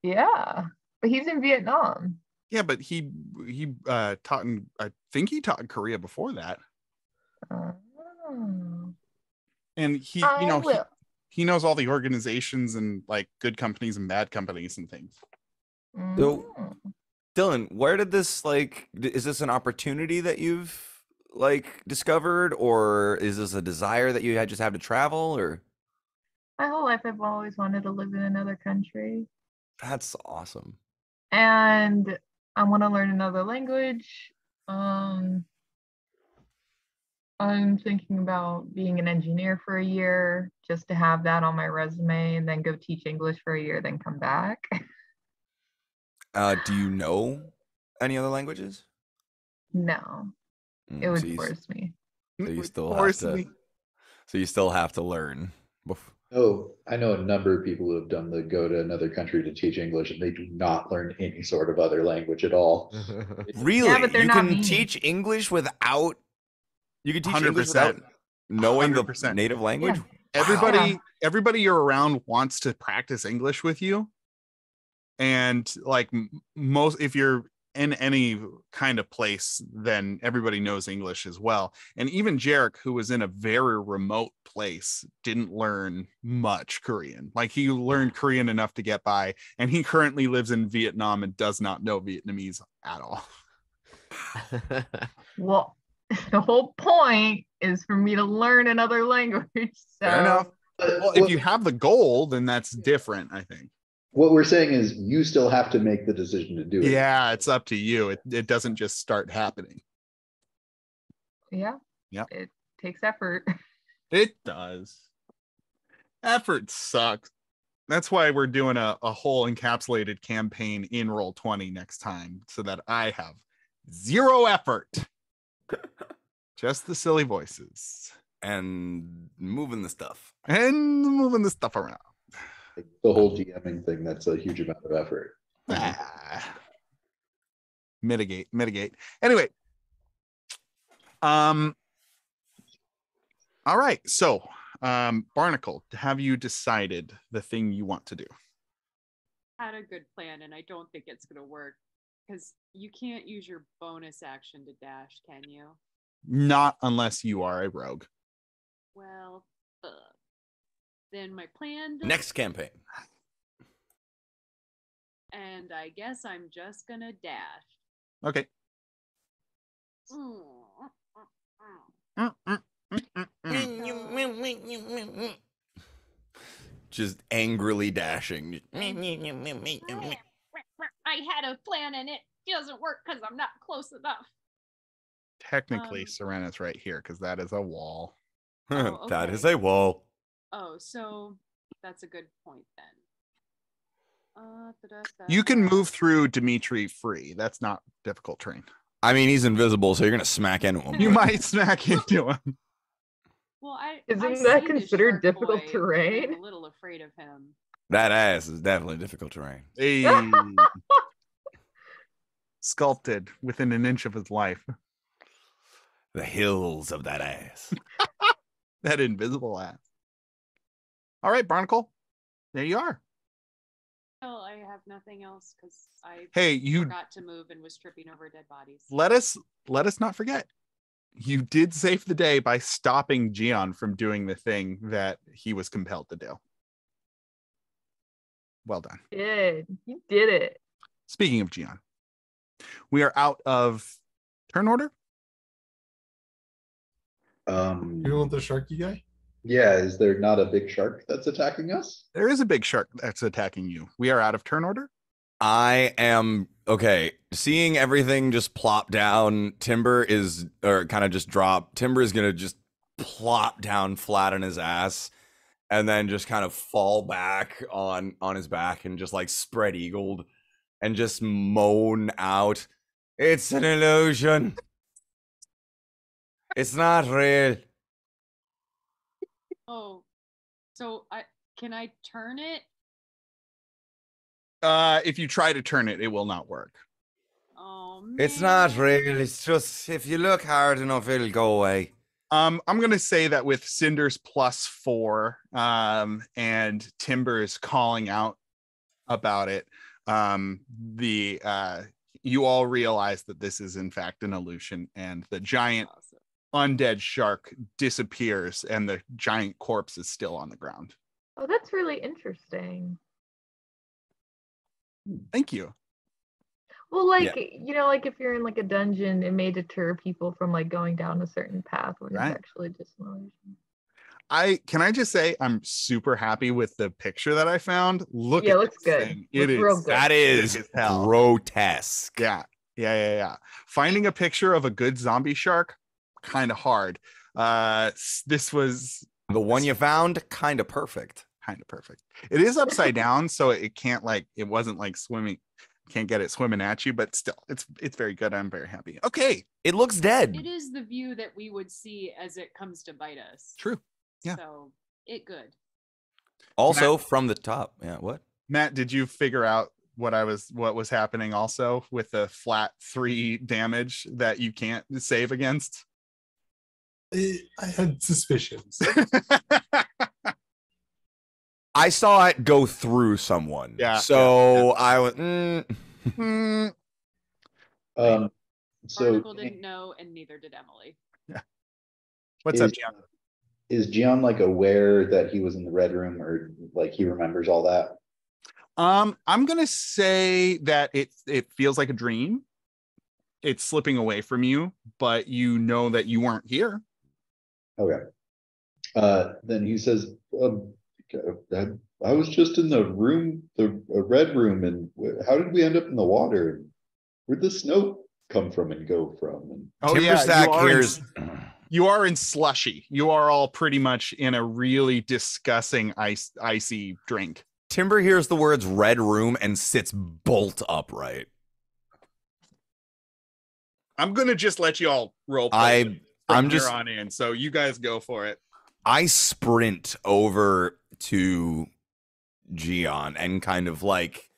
Yeah, but he's in Vietnam. Yeah, but he taught in, I think he taught in Korea before that. Oh. And he, you know, he knows all the organizations and like good companies and bad companies and things. So, Dylan, where did this like? Is this an opportunity that you've like discovered, or is this a desire that you had just have to travel, or? My whole life, I've always wanted to live in another country. That's awesome. And I want to learn another language. I'm thinking about being an engineer for a year just to have that on my resume and then go teach English for a year, then come back. Do you know any other languages? No, it would force me. So you still have to. So you still have to learn. Oh, I know a number of people who have done the go to another country to teach English, and they do not learn any sort of other language at all. Really? Yeah, but they're you not can mean. teach English without. You can teach 100%. English 100%. without knowing 100%. the native language. Yeah. Everybody you're around wants to practice English with you, and like most, if you're in any kind of place, then everybody knows English as well. And even Jarek, who was in a very remote place, didn't learn much Korean. Like he learned Korean enough to get by, and he currently lives in Vietnam and does not know Vietnamese at all. Well, the whole point is for me to learn another language. So Fair enough. Well, if what, you have the goal, then that's different, I think. what we're saying is you still have to make the decision to do it. Yeah, it's up to you. It doesn't just start happening. yeah, Yep. it takes effort. It does. Effort sucks. That's why we're doing a whole encapsulated campaign in Roll20 next time, so that I have 0 effort. Just the silly voices. And moving the stuff. And moving the stuff around. Like the whole GMing thing, that's a huge amount of effort. Mitigate. Anyway. All right. So, Barnacle, have you decided the thing you want to do? Had a good plan, and I don't think it's gonna work because you can't use your bonus action to dash, can you? Not unless you are a rogue. Well, then my plan. Next campaign. And I guess I'm just gonna dash. Okay. Just angrily dashing. I had a plan and it doesn't work because I'm not close enough. Technically, Serena's right here because that is a wall. Oh, That okay. is a wall. Oh, so that's a good point then. You can move through Dimitri free. That's not difficult terrain. I mean, he's invisible, so you're gonna smack into him. You might smack into him. Well, Isn't I that see this considered shark difficult boy, terrain? and I'm a little afraid of him. That ass is definitely difficult terrain. Hey. Sculpted within an inch of his life. The hills of that ass. That invisible ass. All right, Barnacle. There you are. Well, I have nothing else because I you forgot to move and was tripping over dead bodies. let us not forget. You did save the day by stopping Gian from doing the thing that he was compelled to do. Well done. You did it. Speaking of Gian, we are out of turn order. You want the sharky guy? Yeah, is there not a big shark that's attacking us? There is a big shark that's attacking you. We are out of turn order. I am okay. Seeing everything just plop down, Timber is gonna just plop down flat on his ass and then just kind of fall back on his back and just like spread eagled and just moan out, "It's an illusion. It's not real." Oh, so can I turn it? If you try to turn it, it will not work. Oh man. It's not real. It's just if you look hard enough, it'll go away. I'm gonna say that with Cinder's +4, and Timber's calling out about it, you all realize that this is in fact an illusion, and the giant undead shark disappears, and the giant corpse is still on the ground. Oh, that's really interesting. Thank you. Well, like, like if you're in like a dungeon, it may deter people from like going down a certain path when Right. it's actually just an illusion. Can I just say I'm super happy with the picture that I found. Look, Yeah, at looks this good. thing. Looks It is real good. That is big as hell. grotesque. Yeah. Finding a picture of a good zombie shark, kind of hard. This was The one you found, kind of perfect. kind of perfect. It is upside down, so it can't it wasn't like swimming. Can't get it swimming at you, but still, it's very good. I'm very happy. Okay. It looks dead. It is the view that we would see as it comes to bite us. True. Yeah. So it good. Also from the top. Yeah, what? Matt, did you figure out what was happening also with the flat 3 damage that you can't save against? I had suspicions. I saw it go through someone. Yeah, So I was. So Barnacle didn't know, and neither did Emily. What's up, Gian? is Gian like aware that he was in the red room, or like he remembers all that? I'm gonna say that it feels like a dream. it's slipping away from you, but you know that you weren't here. Okay. Then he says, I was just in the room, the red room, and how did we end up in the water? Where'd the snow come from and go from? And you are in slushy. You are all pretty much in a really disgusting icy drink. Timber hears the words red room and sits bolt upright. I'm going to just let you all roll play I'm here just on in. So you guys go for it. I sprint over to Gian and kind of like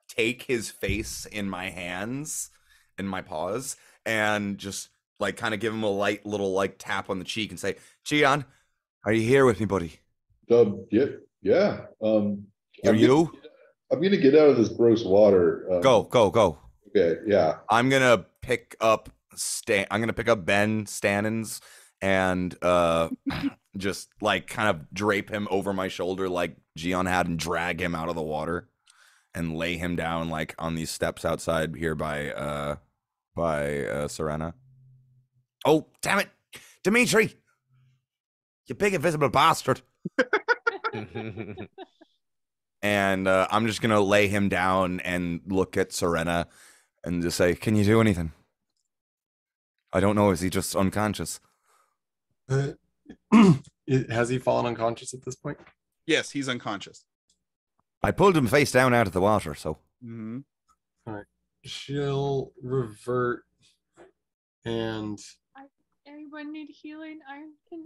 take his face in my hands and my paws and just like kind of give him a light little like tap on the cheek and say, Gian, are you here with me, buddy? Yeah. Are you? I'm gonna get out of this gross water. Go. Okay, yeah. I'm gonna pick up Ben Stannins and just like kind of drape him over my shoulder like Gian had and drag him out of the water and lay him down like on these steps outside here by Serena. Oh, damn it, Dimitri, you big invisible bastard. And I'm just gonna lay him down and look at Serena and just say, can you do anything? I don't know, is he just unconscious? Has he fallen unconscious at this point? Yes, he's unconscious. I pulled him face down out of the water, so. Mm-hmm. All right. She'll revert and. Anyone need healing? I can.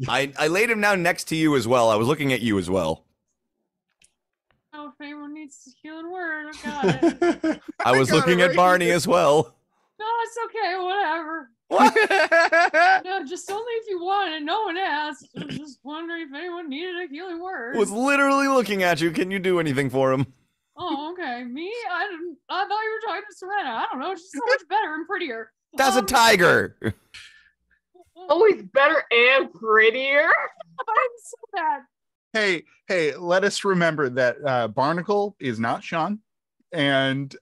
I laid him down next to you as well. I was looking at you as well. Oh, if anyone needs a healing word, I got it. I was looking at Barney as well. No, it's okay. Whatever. What? No, just only if you want and no one asked. I was just wondering if anyone needed a healing word. Was literally looking at you. Can you do anything for him? Oh, okay. Me? I thought you were talking to Serena. I don't know. She's so much better and prettier. That's a tiger. Always better and prettier. I'm so bad. Hey, let us remember that Barnacle is not Sean, and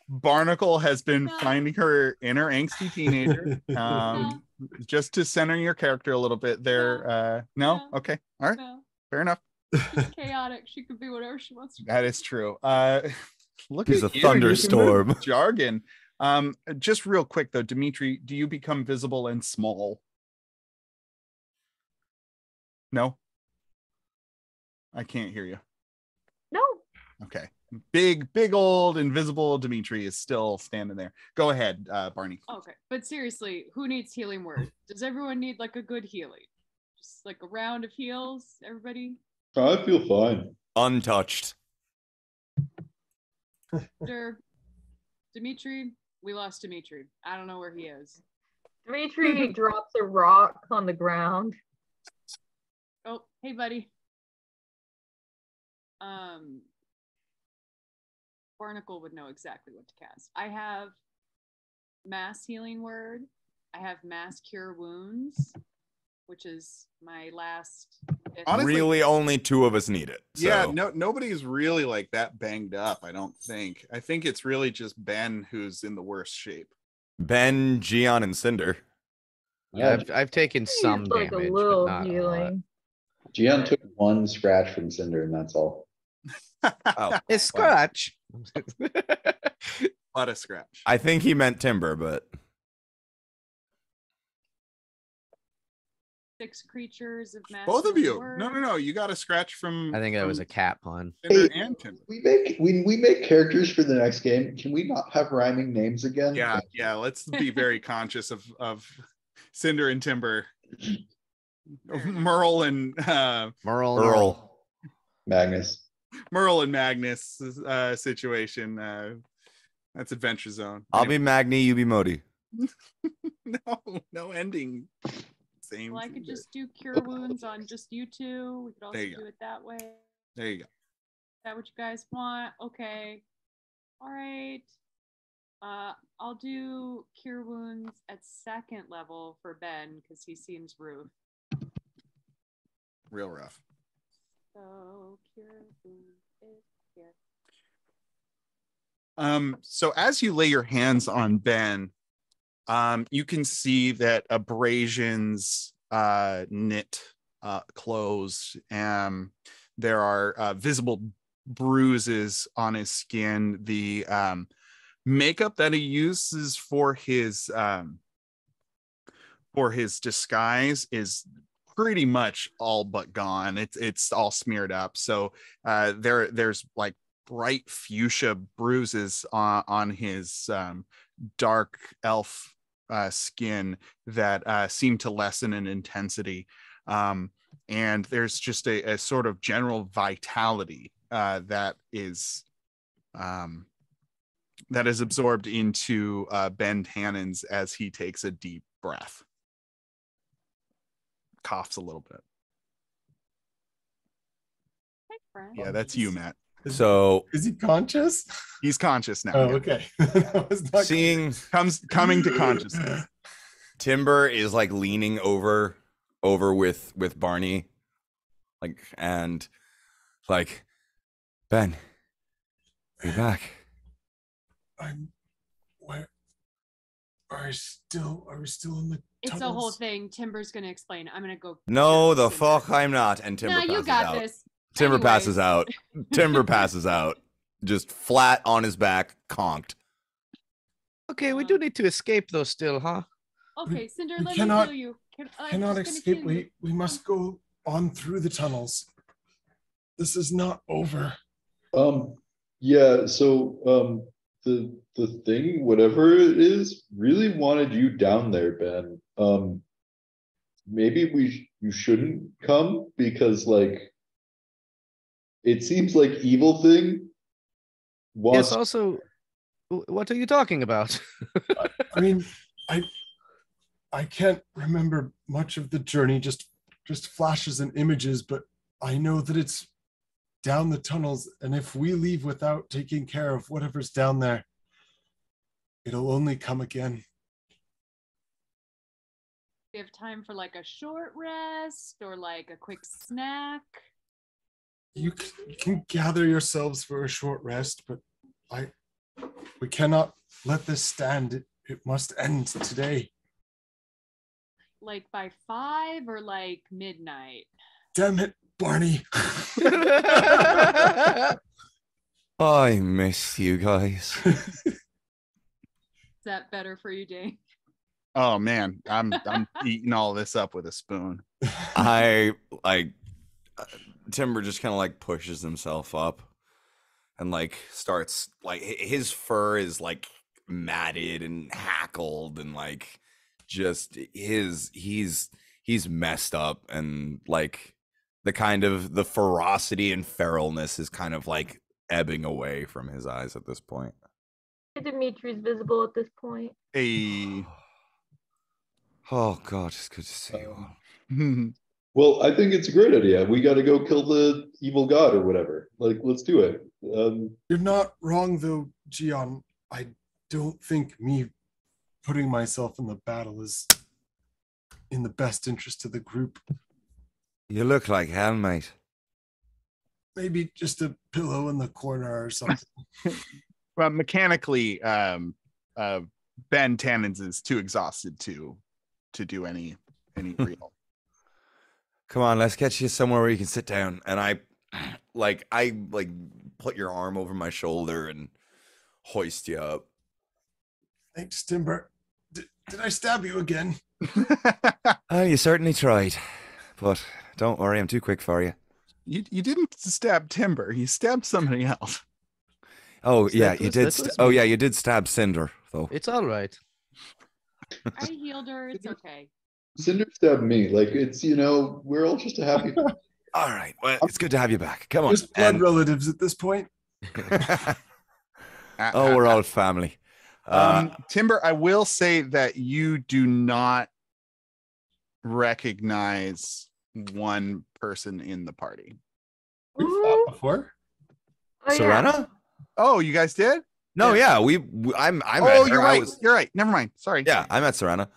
Barnacle has been finding her inner angsty teenager. Just to center your character a little bit there. No? Okay. All right. No. Fair enough. She's chaotic. She could be whatever she wants to be. That is true. Look He's at a you. thunderstorm. You can move jargon. Just real quick though, Dimitri, do you become visible and small? No? I can't hear you. No. Okay. Big old invisible Dimitri is still standing there. Go ahead, Barney. Okay. But seriously, who needs healing word? Does everyone need like a good healing? Just like a round of heals, everybody? I feel fine. Untouched. Sure. Dimitri, we lost Dimitri. I don't know where he is. Dimitri drops a rock on the ground. Oh, hey, buddy. Barnacle would know exactly what to cast. I have mass healing word. I have mass cure wounds, which is my last. Honestly, really, only two of us need it. So. Yeah, nobody's really like that banged up. I don't think. I think it's really just Ben who's in the worst shape. Ben, Gian, and Cinder. Yeah, I've taken some like damage, a little but not healing. Gian took one scratch from Cinder, and that's all. Oh, it's scratch. Lot of scratch. I think he meant Timber, but 6 creatures of mass. Both of you. Word. No. You got a scratch from. I think that was a cat pun. Cinder Hey, and Timber. We make characters for the next game. Can we not have rhyming names again? Yeah. Let's be very conscious of Cinder and Timber. Merle and Merle. Magnus. Merle and Magnus situation. That's Adventure Zone. I'll be Magni, you be Modi. No ending. Same. Well, I could just do cure wounds on just you two. We could also do it that way. There you go. Is that what you guys want? Okay. All right. I'll do cure wounds at 2nd level for Ben because he seems rude. Real rough. So cure wounds is here. So as you lay your hands on Ben, you can see that abrasions knit clothes. There are visible bruises on his skin. The makeup that he uses for his disguise is pretty much all but gone. It's all smeared up. So there's like bright fuchsia bruises on his dark elf skin that seem to lessen in intensity. And there's just a sort of general vitality that is absorbed into Ben Tannins as he takes a deep breath. Coughs a little bit. Hey, friend. Yeah, that's you, Matt. So Is he conscious? He's conscious now. Oh, yeah. okay. That was not seeing Coming to consciousness. Timber is like leaning over with Barney, like, and like, Ben, you're back. I'm where are we still in the It's a tunnels? whole thing. Timber's gonna explain. I'm gonna go. No, check the Cinder. fuck I'm not. And Timber Nah, you passes got out. this. Timber Anyways. passes out. Timber passes out, just flat on his back, conked. Okay, we do need to escape though still, huh? Okay, Cinder, we let cannot- me heal you. I'm Cannot just gonna escape. heal you. We must go on through the tunnels. This is not over. Yeah, so the thing, whatever it is, really wanted you down there, Ben. Maybe you shouldn't come because like it seems like evil thing wants. Yes, also, what are you talking about? I mean, I can't remember much of the journey, just flashes and images, but I know that it's down the tunnels, and if we leave without taking care of whatever's down there, it'll only come again. We have time for like a short rest or like a quick snack. You can gather yourselves for a short rest, but we cannot let this stand. It must end today. Like by 5 or like midnight. Damn it, Barney. I miss you guys. Is that better for you, Dane? Oh man, I'm eating all this up with a spoon. I like Timber just kind of like pushes himself up and like starts like his fur is like matted and hackled and like just he's messed up, and like the kind of the ferocity and feralness is kind of like ebbing away from his eyes at this point. Dimitri's visible at this point. Hey. Oh God, it's good to see you all. Well, I think it's a great idea. We got to go kill the evil god or whatever. Like, let's do it. You're not wrong, though, Gian. I don't think me putting myself in the battle is in the best interest of the group. You look like hell, mate. Maybe just a pillow in the corner or something. Well, mechanically, Ben Tannins is too exhausted to do any real. Come on, let's get you somewhere where you can sit down. And I put your arm over my shoulder and hoist you up. Thanks, Timber. Did I stab you again? You certainly tried, but don't worry, I'm too quick for you. You didn't stab Timber. You stabbed somebody else. Oh So yeah, that you was- did. that was Oh me. yeah, you did stab Cinder though. It's all right. I healed her. It's okay. Cinder stabbed me. Like, it's, we're all just a happy. All right, well, it's good to have you back. Come on. Just blood And- relatives at this point. Oh, we're all family. Timber, I will say that you do not recognize one person in the party. We've fought before. Oh, yeah. Serena? Oh, you guys did? No, yeah, I met Oh, her. you're I right. was- You're right. Never mind. Sorry. yeah, I met Serena.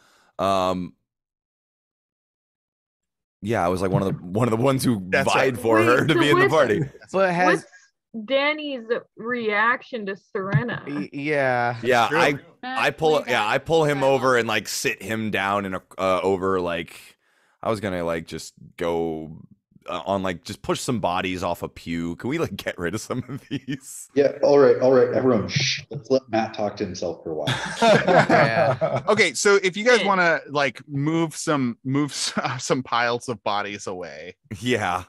Yeah, I was like one of the ones who That's vied right. for her Wait, to so be in the what's- party. But has Danny's reaction to Serena. Yeah. Yeah, True. I pull him over and like sit him down in a over like I was gonna like just go on like just push some bodies off a pew. Can we like get rid of some of these? Yeah, all right, everyone, shh. Let's let Matt talk to himself for a while. Yeah. Okay, so if you guys want to like move some piles of bodies away. Yeah.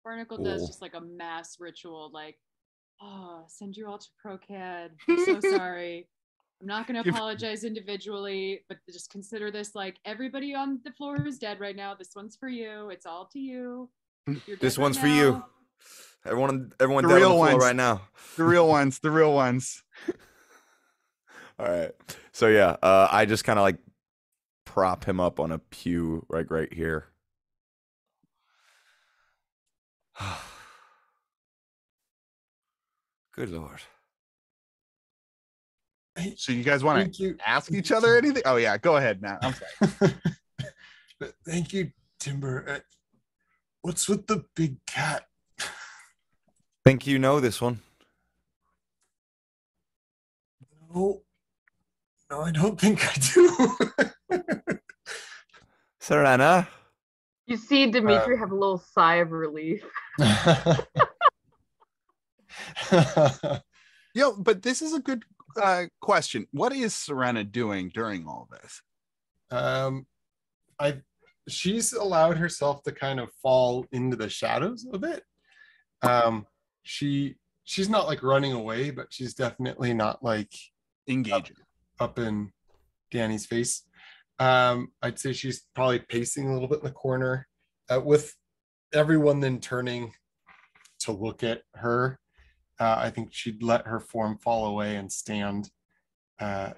Barnacle Cool. does just like a mass ritual, like, oh, send you all to ProCAD. I'm so sorry. I'm not going to apologize individually, but just consider this like everybody on the floor is dead right now. This one's for you. It's all to you. This one's for you. Everyone dead on the floor right now. The real ones. All right. So yeah, I just kind of like prop him up on a pew like right here. Good Lord. So you guys want to ask each other anything? Oh yeah, go ahead, Matt. I'm sorry. Thank you, Timber. What's with the big cat? Think you know this one? No, I don't think I do. Serena? You see Dimitri have a little sigh of relief. Yo, but this is a good question. What is Serena doing during all this? She's allowed herself to kind of fall into the shadows a bit. She's not like running away, but she's definitely not like engaging up in Danny's face. I'd say she's probably pacing a little bit in the corner, with everyone then turning to look at her. I think she'd let her form fall away and stand, and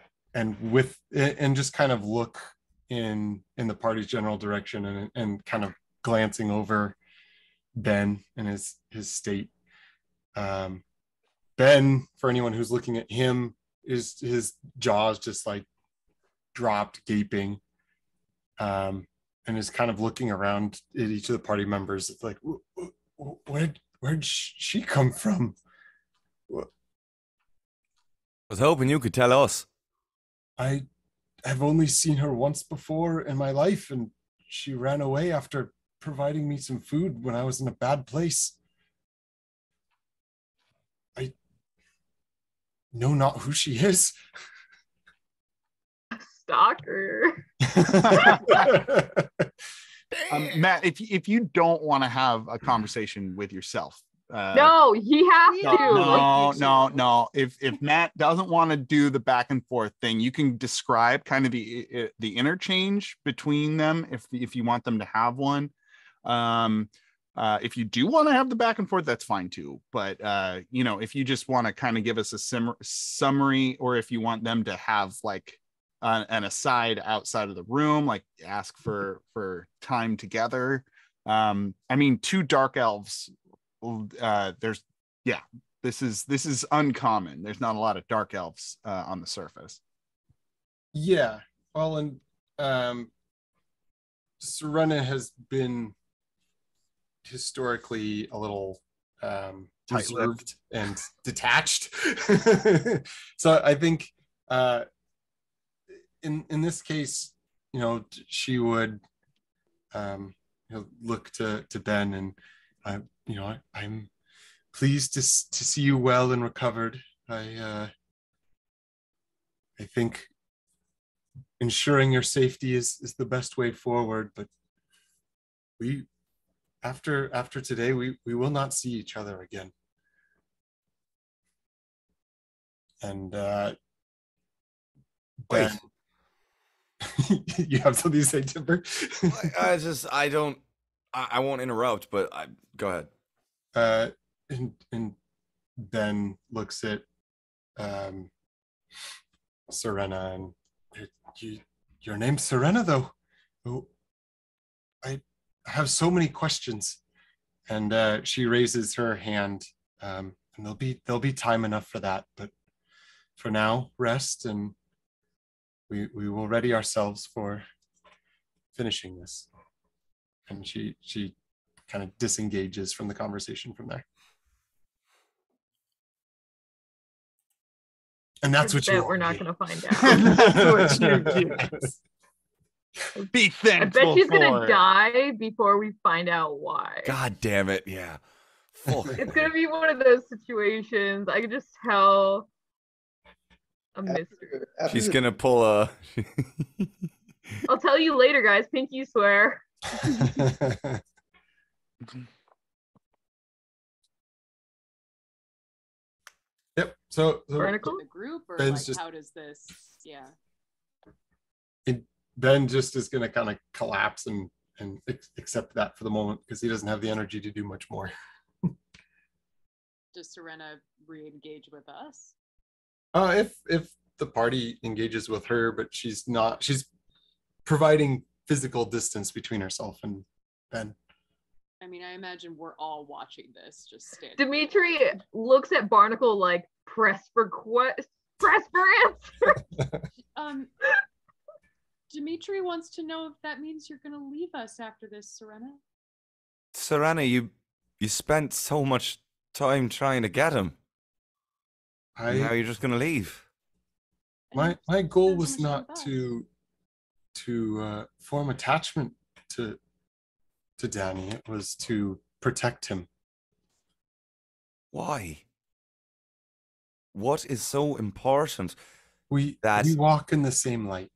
just kind of look in the party's general direction, and kind of glancing over Ben and his state. Ben, for anyone who's looking at him, his jaws just like dropped, gaping, and is kind of looking around at each of the party members. It's like, where'd she come from? I was hoping you could tell us. I have only seen her once before in my life, and she ran away after providing me some food when I was in a bad place. I know not who she is. Stalker. Matt, if you don't want to have a conversation with yourself, no, he has to. No. If Matt doesn't want to do the back and forth thing, you can describe kind of the interchange between them if you want them to have one. If you do want to have the back and forth, that's fine too. But if you just want to kind of give us a summary, or if you want them to have like an aside outside of the room, like ask for time together. Two dark elves. This is uncommon. There's not a lot of dark elves on the surface. Yeah, well, and Serena has been historically a little reserved and detached. So I think in this case, she would look to Ben, and I'm pleased to see you well and recovered. I think ensuring your safety is the best way forward, but after today we will not see each other again. And Ben, you have something to say, Timber? I won't interrupt, but go ahead. And Ben looks at Serena, and your name's Serena, though. Oh, I have so many questions. And she raises her hand, and there'll be time enough for that. But for now, rest, and we will ready ourselves for finishing this. And she kind of disengages from the conversation from there. And that's what you we're not want. going to find out. That's what you get. Be I thankful. bet she's going for to it. die before we find out why. God damn it! Yeah. Fuck. It's going to be one of those situations. I can just tell a mystery. She's gonna pull a. I'll tell you later, guys. Pinky swear. Yep. So Barnacle? The group, or Ben's like just- how does this? Yeah. Ben just is going to kind of collapse and accept that for the moment because he doesn't have the energy to do much more. Does Serena re-engage with us? If the party engages with her, but she's providing physical distance between herself and Ben. I mean, I imagine we're all watching this, just standing. Dimitri looks at Barnacle like, press for answer. Dimitri wants to know if that means you're going to leave us after this, Serena. Serena, you spent so much time trying to get him. And now you're just gonna leave. My goal was not to form attachment to Danny. It was to protect him. Why? What is so important? We walk in the same light.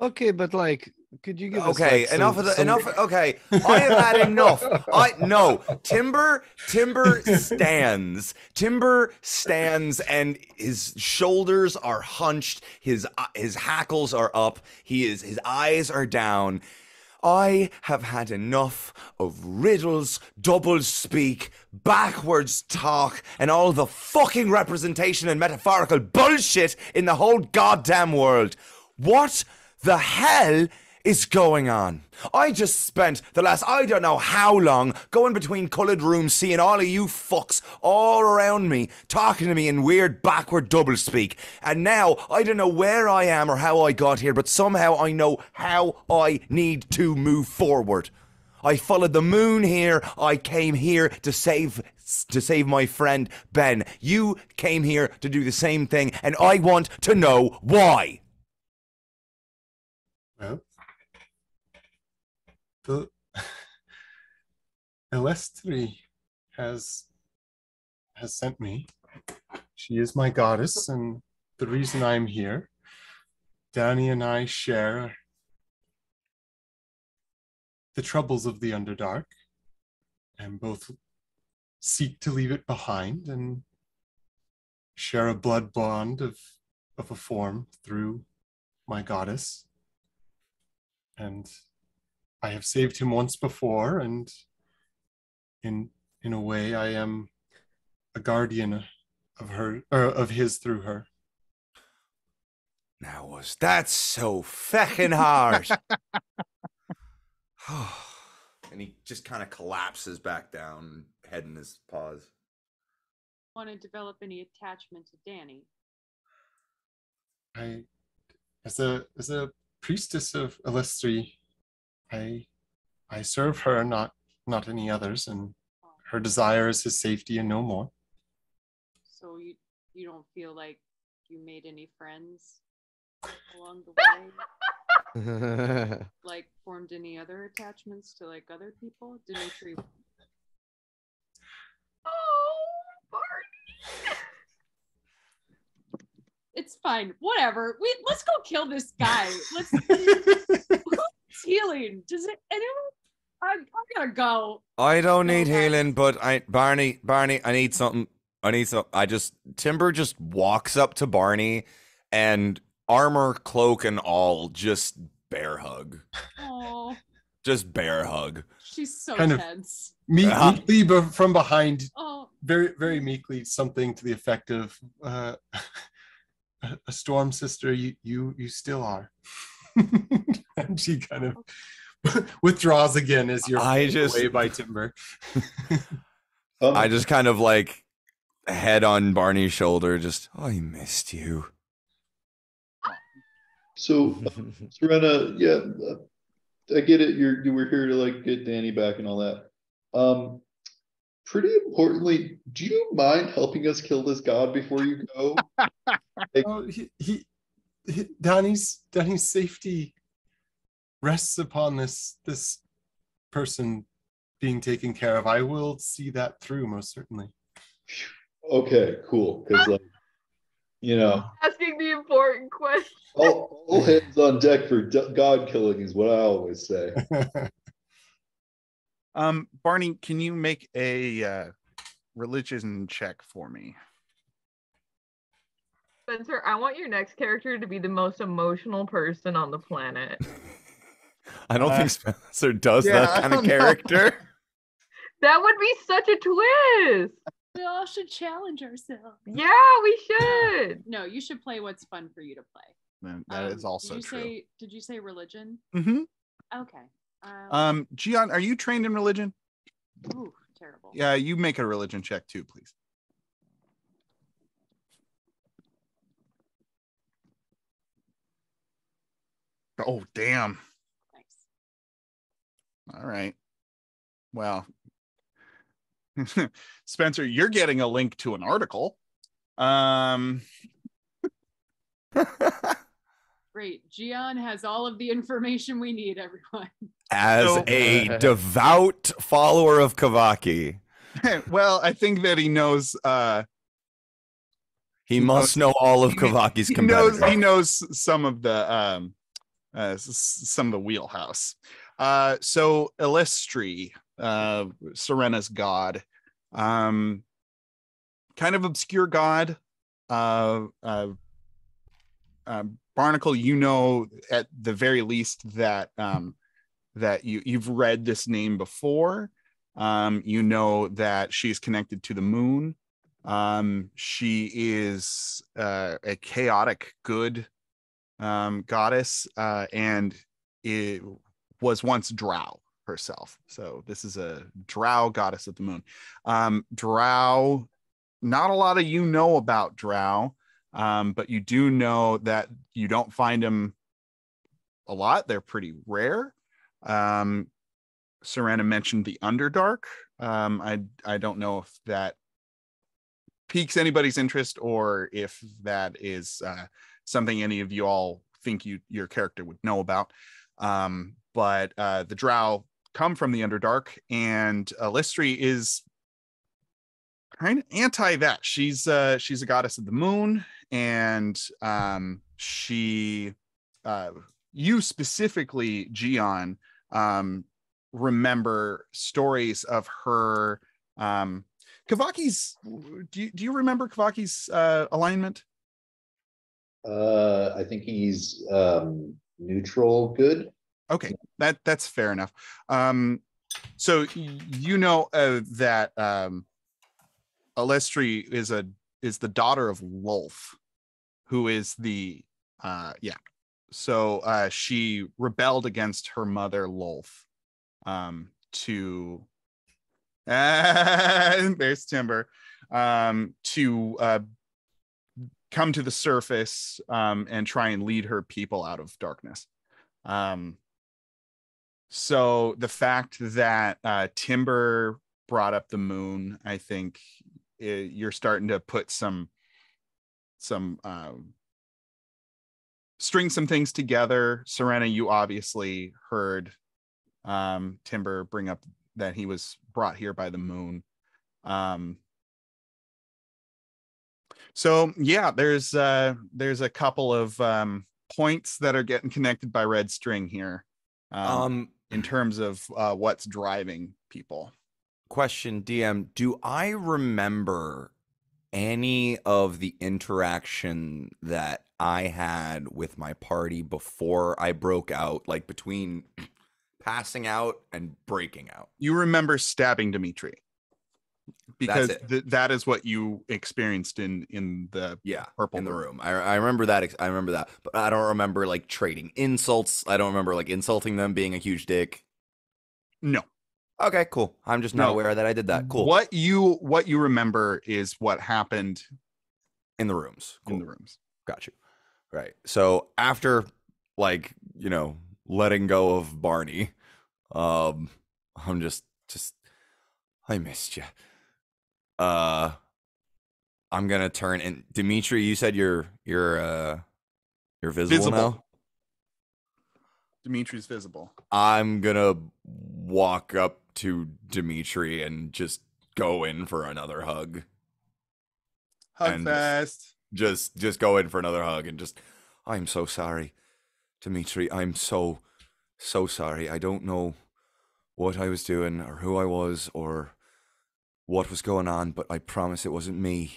Okay, but like, could you give us Okay, like, enough some- of the some- enough. Okay, I have had enough. Timber stands, and his shoulders are hunched. His hackles are up. His eyes are down. I have had enough of riddles, double speak, backwards talk, and all the fucking representation and metaphorical bullshit in the whole goddamn world. What the hell is going on? I just spent the last I don't know how long going between coloured rooms seeing all of you fucks all around me talking to me in weird backward doublespeak, and now I don't know where I am or how I got here, but somehow I know how I need to move forward. I followed the moon here. I came here to save my friend Ben. You came here to do the same thing, and I want to know why. Well, the Elestri has sent me. She is my goddess, and the reason I'm here. Danny and I share the troubles of the Underdark, and both seek to leave it behind and share a blood bond of a form through my goddess. And I have saved him once before, and in a way I am a guardian of her, or of his through her. Now was that so feckin' hard? And he just kind of collapses back down, head in his paws. Want to develop any attachment to Danny? I, as a priestess of Elestri, I serve her, not any others, and her desire is his safety and no more. So you don't feel like you made any friends along the way? Like formed any other attachments to like other people? Dimitri. Oh, Barney. It's fine. Whatever. Let's go kill this guy. Who's healing? Does it anyone? I gotta go. I don't need No, healing, but Barney, I need something. Timber just walks up to Barney, and armor, cloak, and all, just bear hug. Oh, Just bear hug. she's so Kind of- tense. Meekly, but from behind, Oh, very, very meekly, something to the effect of, a storm sister, you still are. And she kind of withdraws again as you're away by Timber. I just kind of like head on Barney's shoulder, just, I missed you. So, Serena, yeah, I get it. You were here to like get Danny back and all that. Pretty importantly, do you mind helping us kill this god before you go? Oh, Danny's safety rests upon this person being taken care of. I will see that through, most certainly. Okay, cool. Because like, you know, Asking the important question. all hands on deck for god killing is what I always say. Barney, can you make a religion check for me? Spencer, I want your next character to be the most emotional person on the planet. I don't think Spencer does yeah, that kind of character. That would be such a twist. We all should challenge ourselves. Yeah, we should. No, you should play what's fun for you to play. That is also did you true. Did you say religion? Mm-hmm. Okay. Gian, are you trained in religion? Ooh, terrible. Yeah, you make a religion check too, please. Oh, damn. Nice. All right. Well, Spencer, you're getting a link to an article. Great. Gian has all of the information we need, everyone. As a devout follower of Kavaki. Well, I think that he knows he must know all of Kavaki's competitors. He knows some of the wheelhouse. So Illustri, Serena's god, kind of obscure god. Barnacle, you know at the very least that that you've read this name before. You know that she's connected to the moon. She is a chaotic good goddess, and it was once Drow herself. So this is a Drow goddess of the moon. Drow, not a lot of you know about Drow, but you do know that you don't find them a lot. They're pretty rare. Serena mentioned the Underdark. I don't know if that piques anybody's interest or if that is something any of you all think your character would know about. But the Drow come from the Underdark, and Illustri is kind of anti that. She's a goddess of the moon, and you specifically, Gian, remember stories of her. Kavaki's. Do you remember Kavaki's alignment? I think he's neutral good. Okay, that's fair enough. So you know that Illustri is the daughter of Lulf, who is the So she rebelled against her mother Lulf to there's Timber to come to the surface and try and lead her people out of darkness. So the fact that Timber brought up the moon, I think you're starting to put some string some things together. Serena, you obviously heard Timber bring up that he was brought here by the moon. So yeah, there's a couple of points that are getting connected by red string here. In terms of what's driving people. Question, DM, do I remember any of the interaction that I had with my party before I broke out, like between passing out and breaking out? You remember stabbing Dimitri because that is what you experienced in the purple in the room. I remember that. I remember that, but I don't remember like trading insults. I don't remember like insulting them, being a huge dick. No. Okay, cool. I'm just not aware that I did that. Cool. What you remember is what happened in the rooms. Cool. In the rooms. Got you. Right. So after, like, you know, letting go of Barney. I'm just I missed you. I'm gonna turn and Dimitri, you said you're visible now? Dimitri's visible. I'm gonna walk up to Dimitri and just go in for another hug. Hug And fest. Just go in for another hug and just I'm so sorry, Dimitri. I'm so sorry. I don't know what I was doing or who I was or what was going on, but I promise it wasn't me.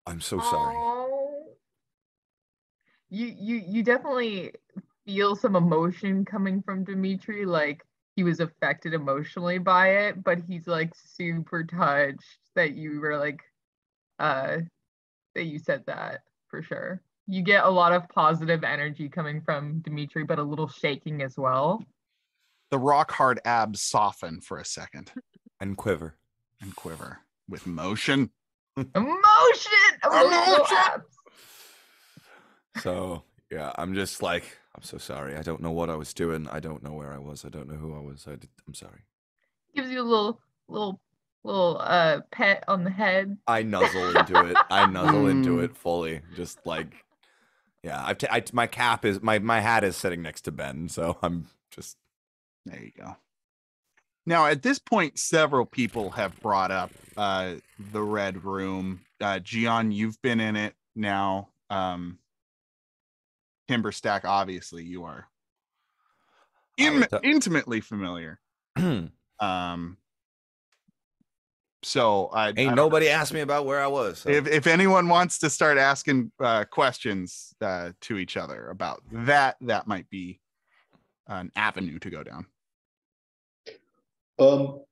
I'm so sorry. You definitely feel some emotion coming from Dimitri, like he was affected emotionally by it, but he's like super touched that you were like that you said that for sure. You get a lot of positive energy coming from Dimitri, but a little shaking as well. The rock hard abs soften for a second And quiver. with motion. Emotional abs. So yeah, I'm just like, I'm so sorry. I don't know what I was doing. I don't know where I was. I don't know who I was. I'm sorry. Gives you a little pet on the head. I nuzzle into it. I nuzzle into it fully. Just like, yeah. My cap is my hat is sitting next to Ben, so I'm just. There you go. Now, at this point, several people have brought up the Red Room. Gian, you've been in it now. Timberstack, obviously, you are intimately familiar. So ain't nobody asked me about where I was. So. If anyone wants to start asking questions to each other about that might be an avenue to go down.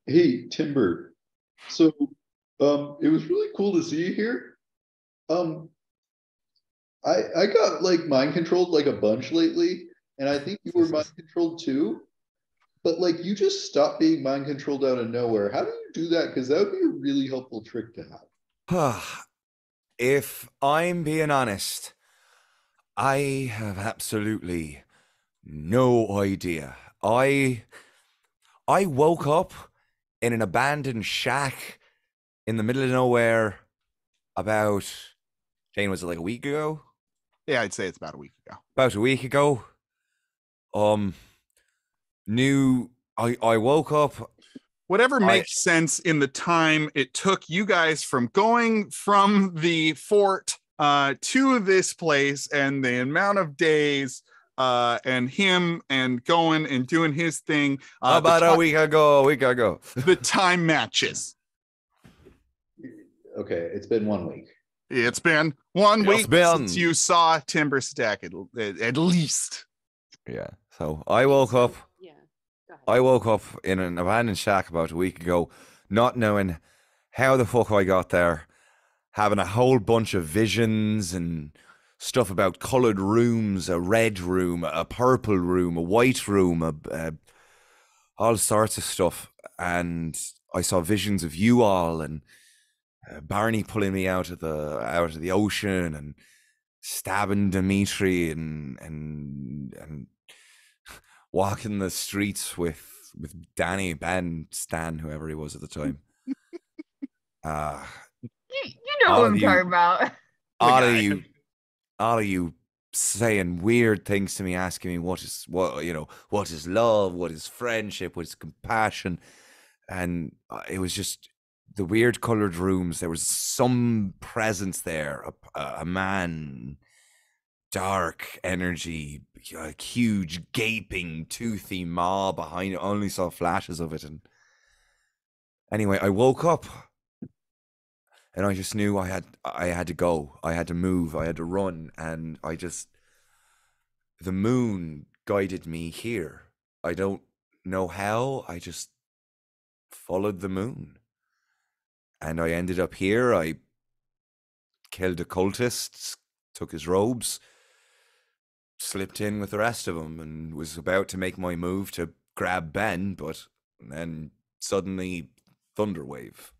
Hey, Timber. So, it was really cool to see you here. I got like mind controlled like a bunch lately, and I think you were mind controlled too. But like you just stopped being mind controlled out of nowhere. How do you do that? Because that would be a really helpful trick to have. If I'm being honest, I have absolutely no idea. I woke up in an abandoned shack in the middle of nowhere about, Jane, was it like a week ago? Yeah, I'd say it's about a week ago. About a week ago. I woke up. Whatever makes sense in the time it took you guys from going from the fort to this place and the amount of days and him and going and doing his thing. About a week ago. The time matches. Okay, it's been 1 week. It's been 1 week since you saw Timberstack at least. Yeah. So I woke up. I woke up in an abandoned shack about a week ago, not knowing how the fuck I got there, having a whole bunch of visions and stuff about colored rooms, a red room, a purple room, a white room, all sorts of stuff. And I saw visions of you all and Barney pulling me out of the ocean and stabbing Dimitri and walking the streets with Danny, Ben, Stan, whoever he was at the time. You know what I'm talking about. All of you saying weird things to me, asking me what is love, what is friendship, what is compassion, and it was just the weird colored rooms. There was some presence there, a man, dark energy, a huge gaping toothy maw behind it. Only saw flashes of it. And anyway, I woke up and I just knew I had to go, I had to move, I had to run, and the moon guided me here. I don't know how, I just followed the moon. And I ended up here. I killed a cultist, took his robes, slipped in with the rest of them, and was about to make my move to grab Ben, but then suddenly Thunderwave.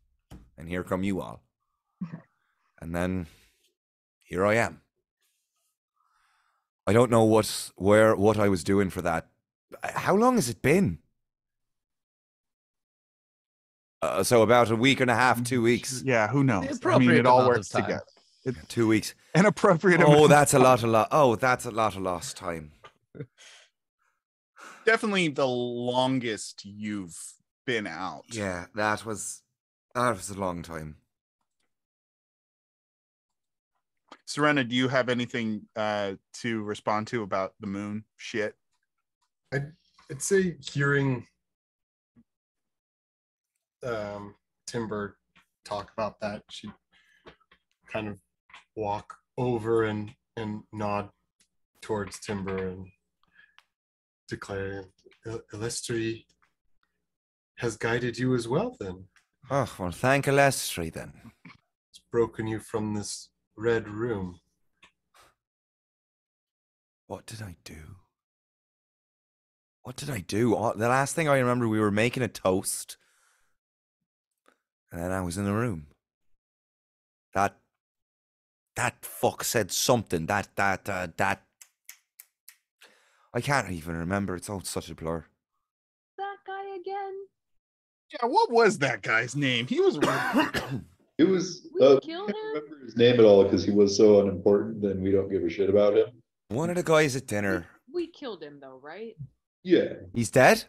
And here come you all. And then here I am. I don't know what I was doing for that. How long has it been? So about a week and a half, 2 weeks. Yeah, who knows? The I mean, appropriate it all amount of works time. together. 2 weeks. An appropriate Oh, amount. that's a lot. Oh, that's a lot of lost time. Definitely the longest you've been out. Yeah, that was a long time. Serena, do you have anything to respond to about the moon shit? I'd say hearing Timber talk about that, she'd kind of walk over and nod towards Timber and declare, Elestri has guided you as well then. Oh, well, thank Elestri then. It's broken you from this red room. What did I do? What did I do? The last thing I remember, we were making a toast. And then I was in the room. That fuck said something. That. I can't even remember. It's all such a blur. That guy again. Yeah, what was that guy's name? He was It was. We killed I him? don't remember his name at all because he was so unimportant, and we don't give a shit about him. One of the guys at dinner. We killed him though, right? Yeah. He's dead?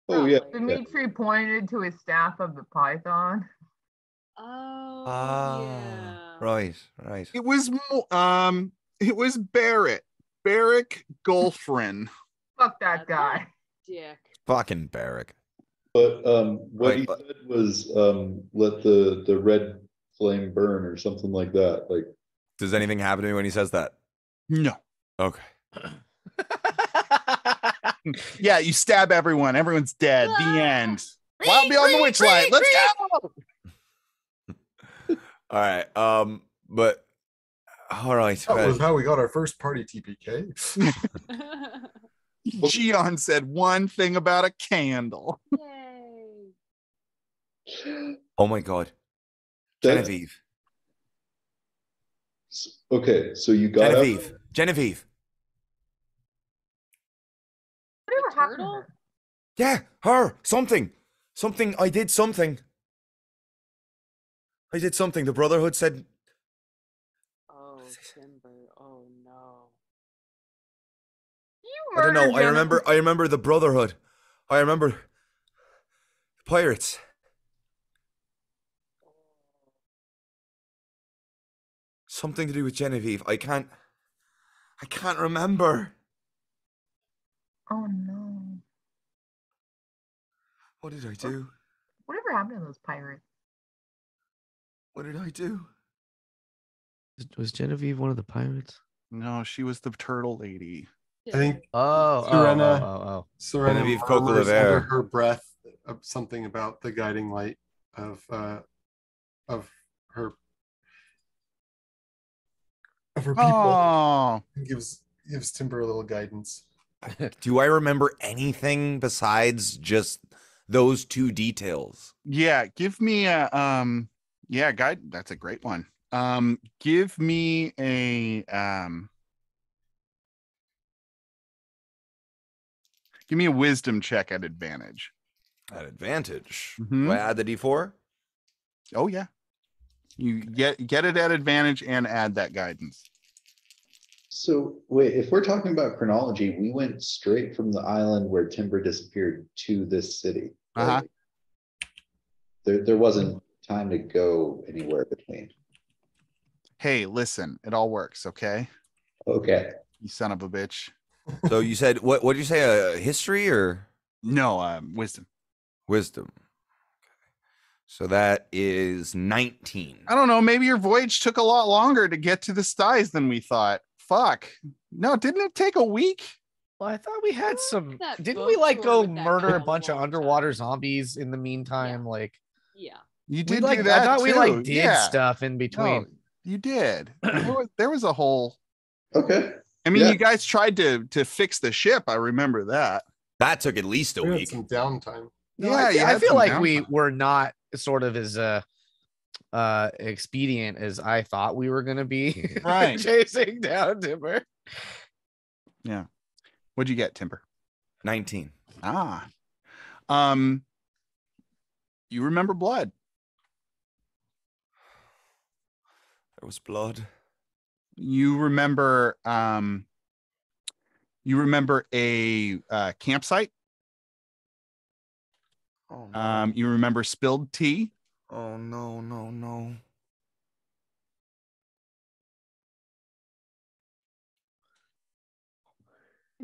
Oh yeah. Probably. Dimitri pointed to his staff of the python. Oh, yeah. Right. it was Barrett. Barrick Golfrin. Fuck that guy. Dick. Fucking Barrick. But what he Right. said was let the red flame burn or something like that. Like, Does anything happen to me when he says that? No. Okay. Yeah, you stab everyone. Everyone's dead. The end. Wild Beyond the Witchlight. Let's go. All right. But all right. That was how we got our first party TPK. Gion said one thing about a candle. Yay. Oh my God. That's- Genevieve. Okay, so you got Genevieve. Whatever The happened to turtle? her? Yeah, her. Something. I did something. The Brotherhood said. Oh, Timber. Oh no. You I don't know. murdered I remember the Brotherhood. I remember the pirates. Something to do with Genevieve. I can't remember. Oh no. What did I do? Whatever happened to those pirates? What did I do? Was Genevieve one of the pirates? No, she was the turtle lady. I think Oh, Serena. Serena Genevieve Coco murmurs Levere. under her breath something about the guiding light of her people. Oh, Gives Timber a little guidance. Do I remember anything besides just those two details? yeah. Give me a yeah, guide. That's a great one. Give me a wisdom check at advantage. At advantage. Mhm. Do I add the D4? Oh yeah. You get it at advantage and add that guidance. So wait, if we're talking about chronology, we went straight from the island where Timber disappeared to this city. Uh-huh. Like, there wasn't time to go anywhere between. Hey, listen, it all works, okay? Okay. You son of a bitch. So you said what did you say? History or No, wisdom. wisdom? So that is 19. I don't know. Maybe your voyage took a lot longer to get to the styes than we thought. Fuck. No, didn't it take a week? Well, I thought we had some. That Didn't boat we like tour go with that murder guy a was bunch a of long underwater time. zombies in the meantime? Like Yeah. You we did like, do that I thought too. we like did Yeah. stuff in between. No, you did. There was a whole. Okay. I mean, Yeah. you guys tried to fix the ship. I remember that. That took at least a We had week. some downtime. No, Yeah, you I had feel some like we downtime. were not sort of as expedient as I thought we were gonna be Right. chasing down Timber. Yeah. What'd you get, Timber? 19. Ah. You remember blood. There was blood. You remember a campsite. Oh no. You remember spilled tea. Oh no, no, no.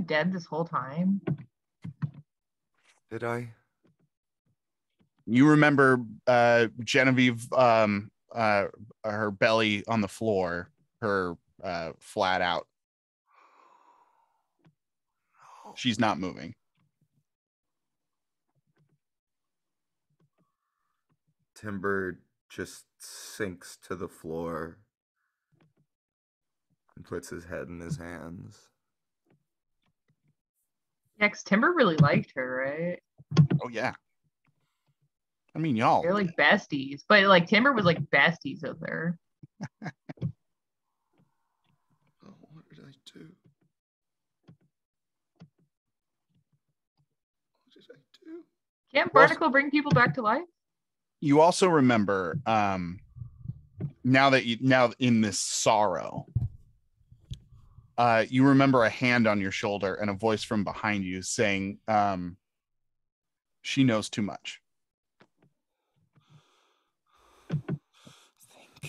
Dead this whole time. Did I? You remember Genevieve her belly on the floor, her flat out. She's not moving. Timber just sinks to the floor and puts his head in his hands. Yeah, 'cause Timber really liked her, right? Oh yeah. I mean, y'all. They're like besties, but like Timber was like besties with her. Oh, what did I do? What did I do? Can't Barnacle bring people back to life? You also remember now in this sorrow, you remember a hand on your shoulder and a voice from behind you saying, she knows too much.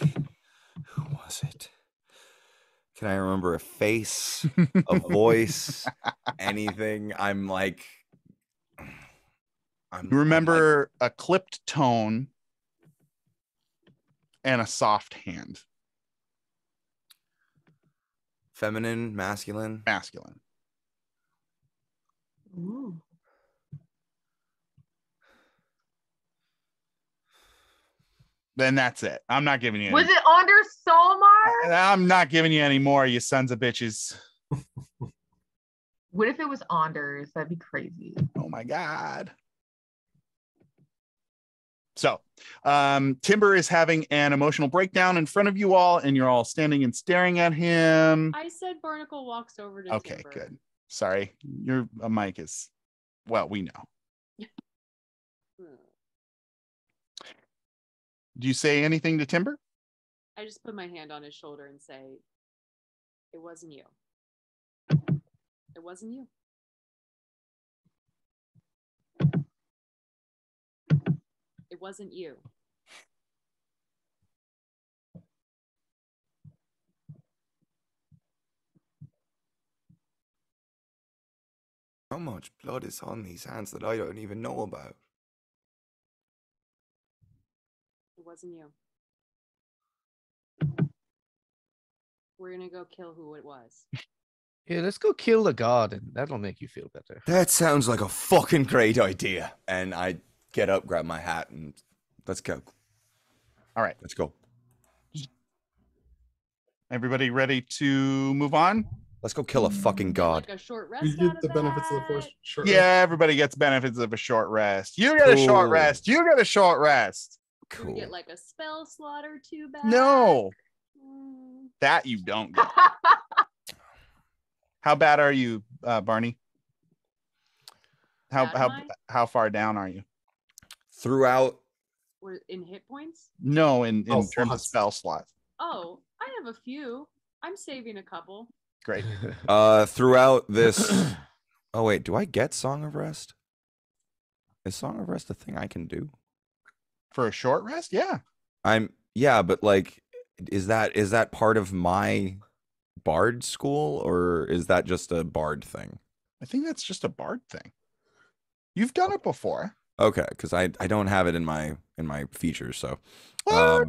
Who was it? Can I remember a face, a voice, anything? You remember a clipped tone and a soft hand. Feminine, masculine? Masculine. Ooh. Then that's it. I'm not giving you Was any. it under Saltmarsh? I'm not giving you any more, you sons of bitches. What if it was Anders? That'd be crazy. Oh my God. So Timber is having an emotional breakdown in front of you all, and you're all standing and staring at him. I said Barnacle walks over to Okay, Timber. good. Sorry. Your mic is, well, we know. Do you say anything to Timber? I just put my hand on his shoulder and say, it wasn't you. It wasn't you. It wasn't you. How much blood is on these hands that I don't even know about? It wasn't you. We're gonna go kill who it was. Yeah, let's go kill the garden. That'll make you feel better. That sounds like a fucking great idea. And I get up, grab my hat, and let's go. All right. Let's go. Everybody ready to move on? Let's go kill a fucking god. Like a short rest We out get of the benefits of the that. force. Short Yeah, everybody gets benefits of a short rest. You get a short Cool. rest. You get a short rest. Do we Cool. get like a spell slot or two back? No, Mm, that you don't get. How bad are you, Barney? Bad am I? How far down are you? Throughout, We're in hit points? No, in Oh, terms of slots. spell slots. Oh, I have a few. I'm saving a couple. Great. throughout this. Oh wait, do I get Song of Rest? Is Song of Rest a thing I can do? For a short rest? Yeah. Yeah, but like, is that part of my bard school, or is that just a bard thing? I think that's just a bard thing. You've done it before. Okay, because I don't have it in my features. So, What? all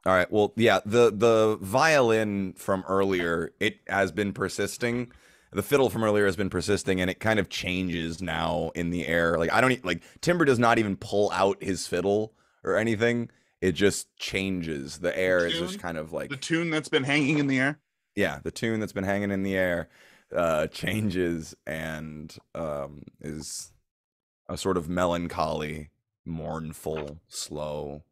right. Well, yeah, the violin from earlier, it has been persisting. The fiddle from earlier has been persisting, and it kind of changes now in the air. Like I don't like Timber does not even pull out his fiddle or anything. It just changes. The air is just kind of like The tune that's been hanging in the air. yeah, the tune that's been hanging in the air changes and is a sort of melancholy, mournful, slow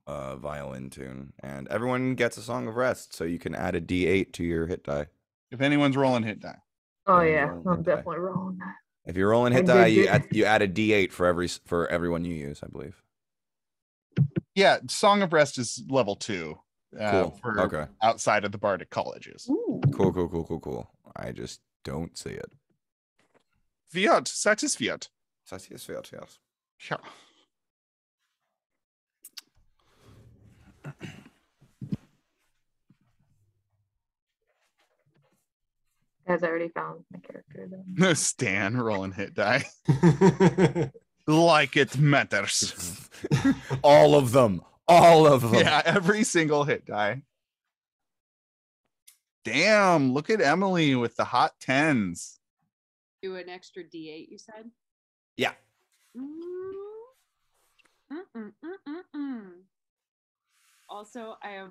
violin tune. And everyone gets a Song of Rest, so you can add a D8 to your hit die. If anyone's rolling hit die. Oh Then yeah, roll I'm hit die. definitely wrong. If you're rolling hit I die, did you add a D8 for everyone you use, I believe. Yeah, Song of Rest is level 2. Cool. For Okay. outside of the Bardic colleges. Ooh. Cool. I just don't see it. Fiat, satisfiat. Satisfied, yes. Yeah. Guys, I already found my character. Then. Stan rolling hit die. Like it matters. All of them. Yeah, every single hit die. Damn, look at Emily with the hot 10s. Do an extra D8, you said? Yeah. Also, I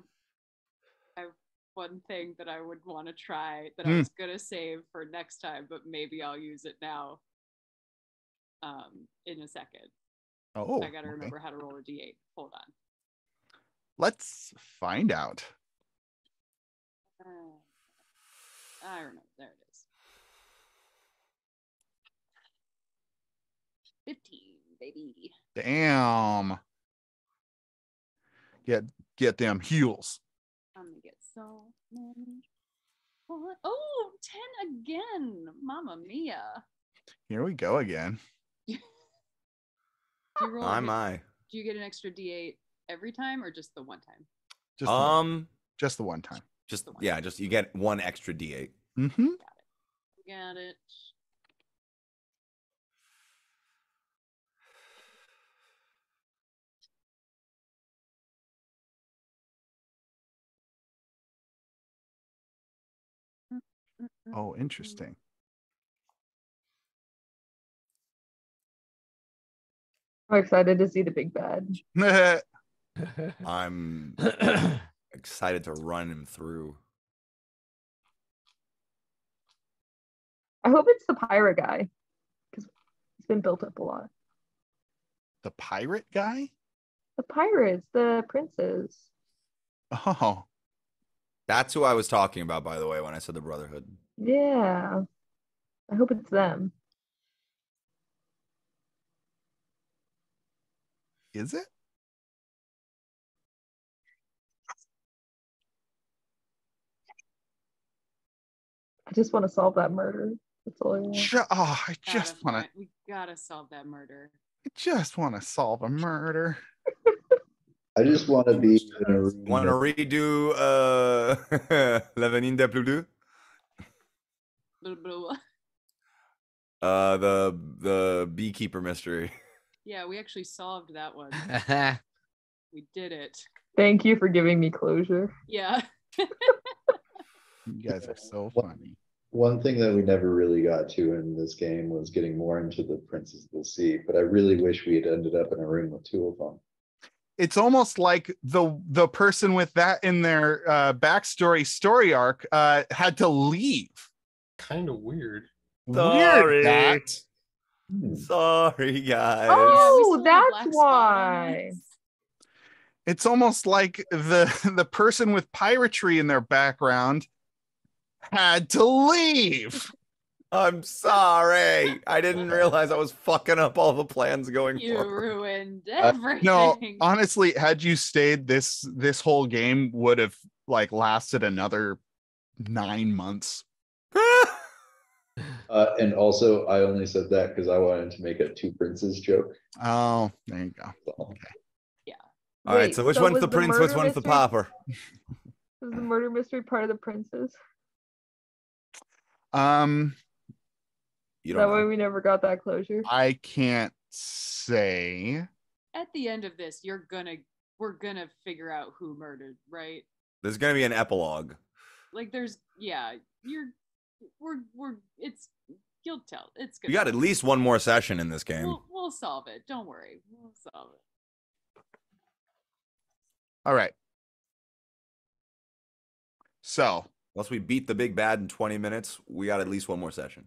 have one thing that I would want to try that I was gonna save for next time, but maybe I'll use it now. In a second. Oh, I gotta remember how to roll a D8. Hold on. Let's find out. I remember. There it is. 15, baby. Damn. Get them heels. I'm gonna get so many. What? Oh, 10 again. Mamma mia. Here we go again. Do you roll? My. Do you get an extra D8 every time or just the one time? Just the one time. Just you get one extra D8. Mm-hmm. Got it. Oh, interesting. I'm excited to see the big bad. I'm excited to run him through. I hope it's the pirate guy because it's been built up a lot. The pirate guy? The pirates, the princes. Oh. That's who I was talking about, by the way, when I said the Brotherhood. Yeah. I hope it's them. Is it? I just want to solve that murder. That's all I want. I just want to. We gotta solve that murder. I just want to solve a murder. I just want to be in a room. Want to redo L'Avenir de Plus Blah, blah, blah. the beekeeper mystery. Yeah, we actually solved that one. We did it. Thank you for giving me closure. Yeah. You guys are so funny. One thing that we never really got to in this game was getting more into the Princes of the Sea, but I really wish we had ended up in a room with two of them. It's almost like the person with that in their backstory story arc had to leave. Kind of weird. Sorry. Weird that. Sorry, guys. Oh, Yeah, that's why. It's almost like the person with piratery in their background had to leave. I'm sorry. I didn't realize I was fucking up all the plans going You forward. ruined everything. No, honestly, had you stayed, this whole game would have like lasted another 9 months. And also, I only said that because I wanted to make a two princes joke. Oh, there you go. So, All right, so which one's the prince, which one's the pauper? Was the murder mystery part of the princes? You That don't way know. we never got that closure. I can't say. At the end of this, we're gonna figure out who murdered, right? There's gonna be an epilogue. Like you'll tell. It's good. You got at least one more session in this game. We'll solve it. Don't worry. We'll solve it. All right. So Once we beat the big bad in 20 minutes, we got at least one more session.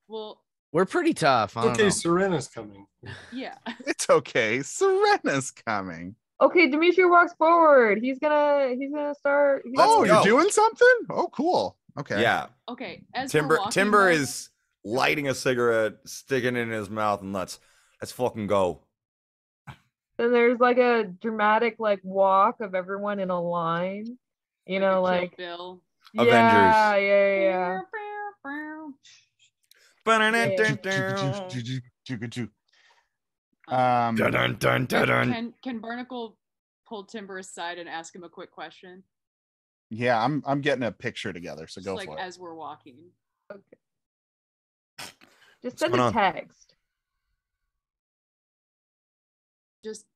Well, We're pretty tough. I don't Okay, know. Serena's coming. yeah. it's okay. Serena's coming. Okay, Dimitri walks forward. He's gonna start. Let's Oh, go. you're doing something? Oh, cool. Okay. Yeah. Okay, as we're walking, Timber though- is lighting a cigarette, sticking it in his mouth, and let's fucking go. Then there's like a dramatic like walk of everyone in a line. You a know, Kill like Bill. Avengers. yeah. Dun, dun, dun, dun, dun. Can Barnacle pull Timber aside and ask him a quick question? Yeah, I'm getting a picture together, so Just go like for it. as we're walking. Just What's send going a on? text.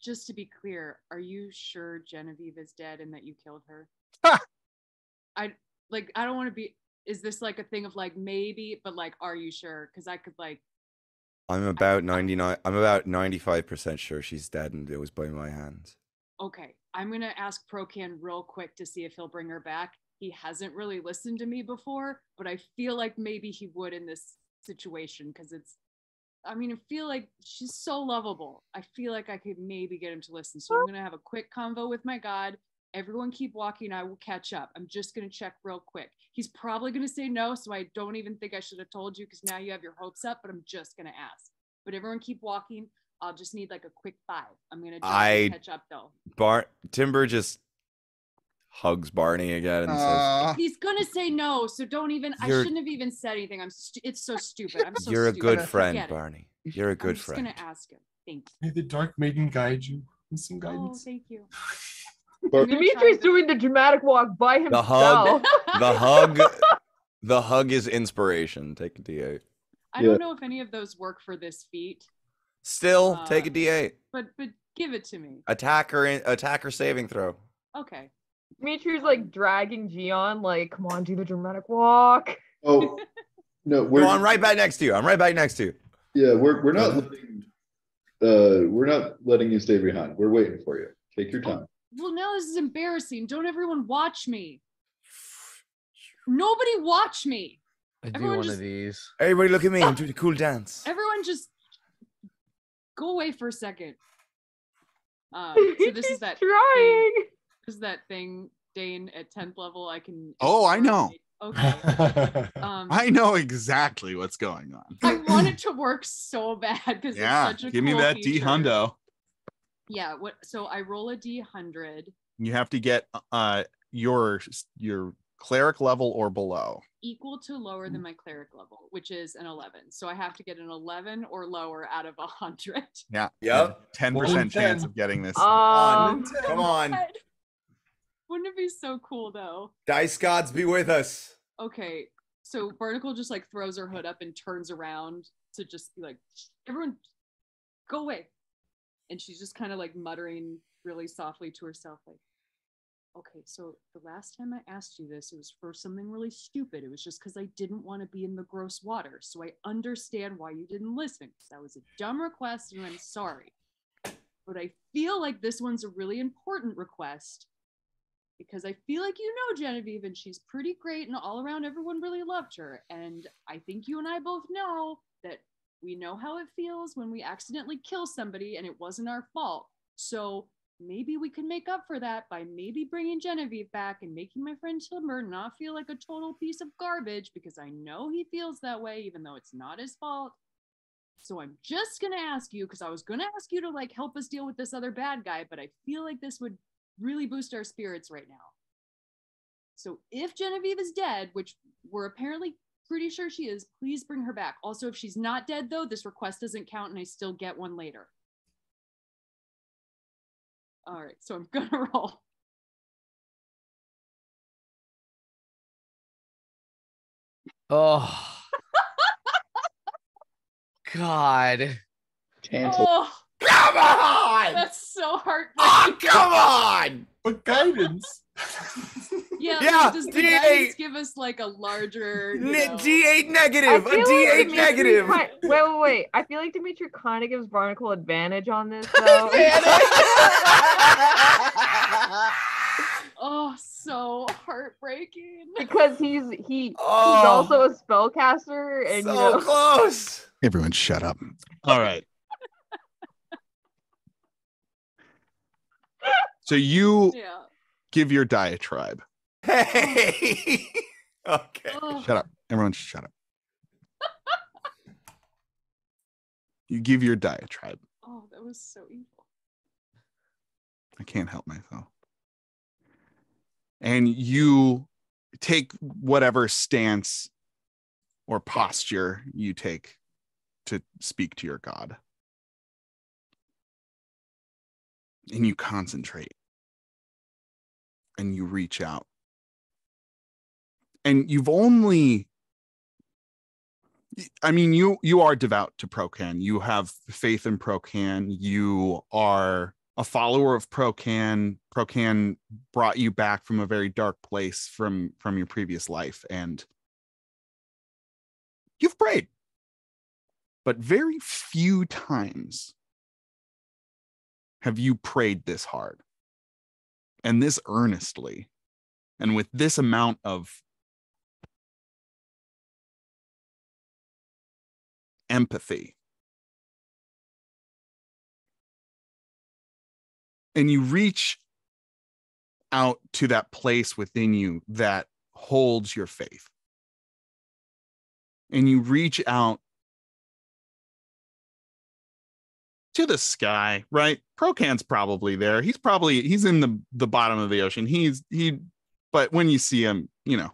Just to be clear, are you sure Genevieve is dead and that you killed her? I don't want to be. Is this like a thing of like maybe, but like, are you sure? Because I could like. I'm about 99. I'm about 95% sure she's dead, and it was by my hands. Okay, I'm gonna ask Procan real quick to see if he'll bring her back. He hasn't really listened to me before, but I feel like maybe he would in this situation because I feel like she's so lovable. I feel like I could maybe get him to listen. So I'm gonna have a quick convo with my god. Everyone keep walking. I will catch up. I'm just gonna check real quick. He's probably gonna say no, so I don't even think I should have told you because now you have your hopes up. But I'm just gonna ask. But everyone keep walking. I'll just need like a quick 5. I'm gonna catch up though. Timber just hugs Barney again and says, He's gonna say no, so don't even. I shouldn't have even said anything. It's so stupid. I'm so. "You're a stupid. good friend, Forget it. Barney. You're a good I'm just friend." gonna ask him. Thank you. May the Dark Maiden guide you with some Oh, guidance. thank you. But Dimitri's doing the dramatic walk by The hug, himself. the hug is inspiration. Take a D8. I don't know if any of those work for this feat. Still, take a D8. But give it to me. Attacker saving throw. Okay. Dimitri's like dragging Gion, like, come on, do the dramatic walk. oh no, No, I'm right back next to you. I'm right back next to you. Yeah, we're not letting you stay behind. We're waiting for you. Take your time. Well, now this is embarrassing. Don't everyone watch me. Nobody watch me. I do Everyone one just- of these. Everybody look at me. I'm doing a cool dance. Everyone just go away for a second. So this is that trying. Thing, this is that thing, Dane, at 10th level. I can. Oh, I know. Okay. I know exactly what's going on. I want it to work so bad because Yeah, it's such a give me cool that D feature. hundo. Yeah. So I roll a D100 You have to get your cleric level or below. equal to lower than my cleric level, which is an 11. So I have to get an 11 or lower out of 100. Yeah. Yep. 10% chance 10. of getting this. Come on. God. Wouldn't it be so cool though? Dice gods be with us. Okay. So Barnacle just like throws her hood up and turns around to just be like, everyone go away. And she's just kind of like muttering really softly to herself, like, okay, so the last time I asked you this, it was for something really stupid. It was just because I didn't want to be in the gross water. So I understand why you didn't listen. That was a dumb request and I'm sorry. But I feel like this one's a really important request because I feel like you know Genevieve and she's pretty great and all around everyone really loved her. And I think you and I both know that we know how it feels when we accidentally kill somebody and it wasn't our fault. So maybe we can make up for that by maybe bringing Genevieve back and making my friend Timber not feel like a total piece of garbage because I know he feels that way even though it's not his fault. So I'm just going to ask you, because I was going to ask you to like help us deal with this other bad guy, but I feel like this would really boost our spirits right now. So if Genevieve is dead, which we're apparently pretty sure she is, please bring her back. Also, if she's not dead though, this request doesn't count and I still get one later. All right, so I'm gonna roll. Oh. God. Cancel. Oh, Come on! that's so heartbreaking. Oh, come on! But guidance. Yeah, Yeah, like, does the D8. guidance give us like a larger, you know... D8 I negative. A feel D8 like Dimitri negative. wait. I feel like Dimitri kind of gives Barnacle advantage on this though. Oh, so heartbreaking. Because he's Oh. also a spellcaster and So you know close. Everyone shut up. All right. So you Yeah. give your diatribe. Hey. Okay. Oh, Shut up. Everyone shut up. You give your diatribe. oh, that was so evil. I can't help myself. And you take whatever stance or posture you take to speak to your God. And you concentrate. And you reach out. And you've only, I mean, you are devout to Procan. You have faith in Procan. You are a follower of Procan. Procan brought you back from a very dark place from your previous life, and you've prayed. But very few times have you prayed this hard and this earnestly and with this amount of empathy. And you reach out to that place within you that holds your faith. And you reach out to the sky, right? Procan's probably there. He's in the bottom of the ocean. But when you see him, you're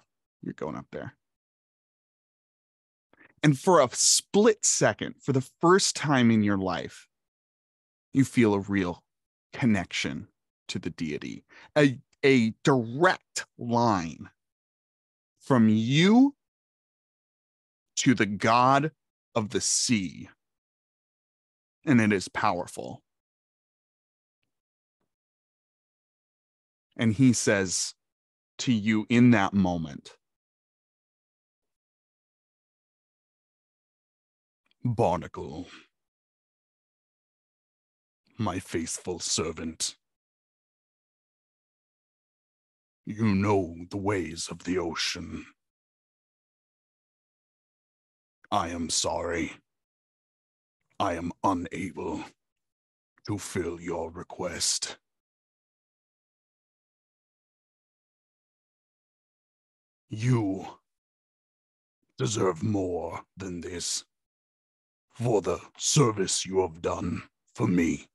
going up there. And for a split second, for the first time in your life, you feel a real connection to the deity, a direct line from you to the God of the sea. And it is powerful. And he says to you in that moment, Barnacle, my faithful servant, you know the ways of the ocean. I am sorry. I am unable to fill your request. You deserve more than this for the service you have done for me.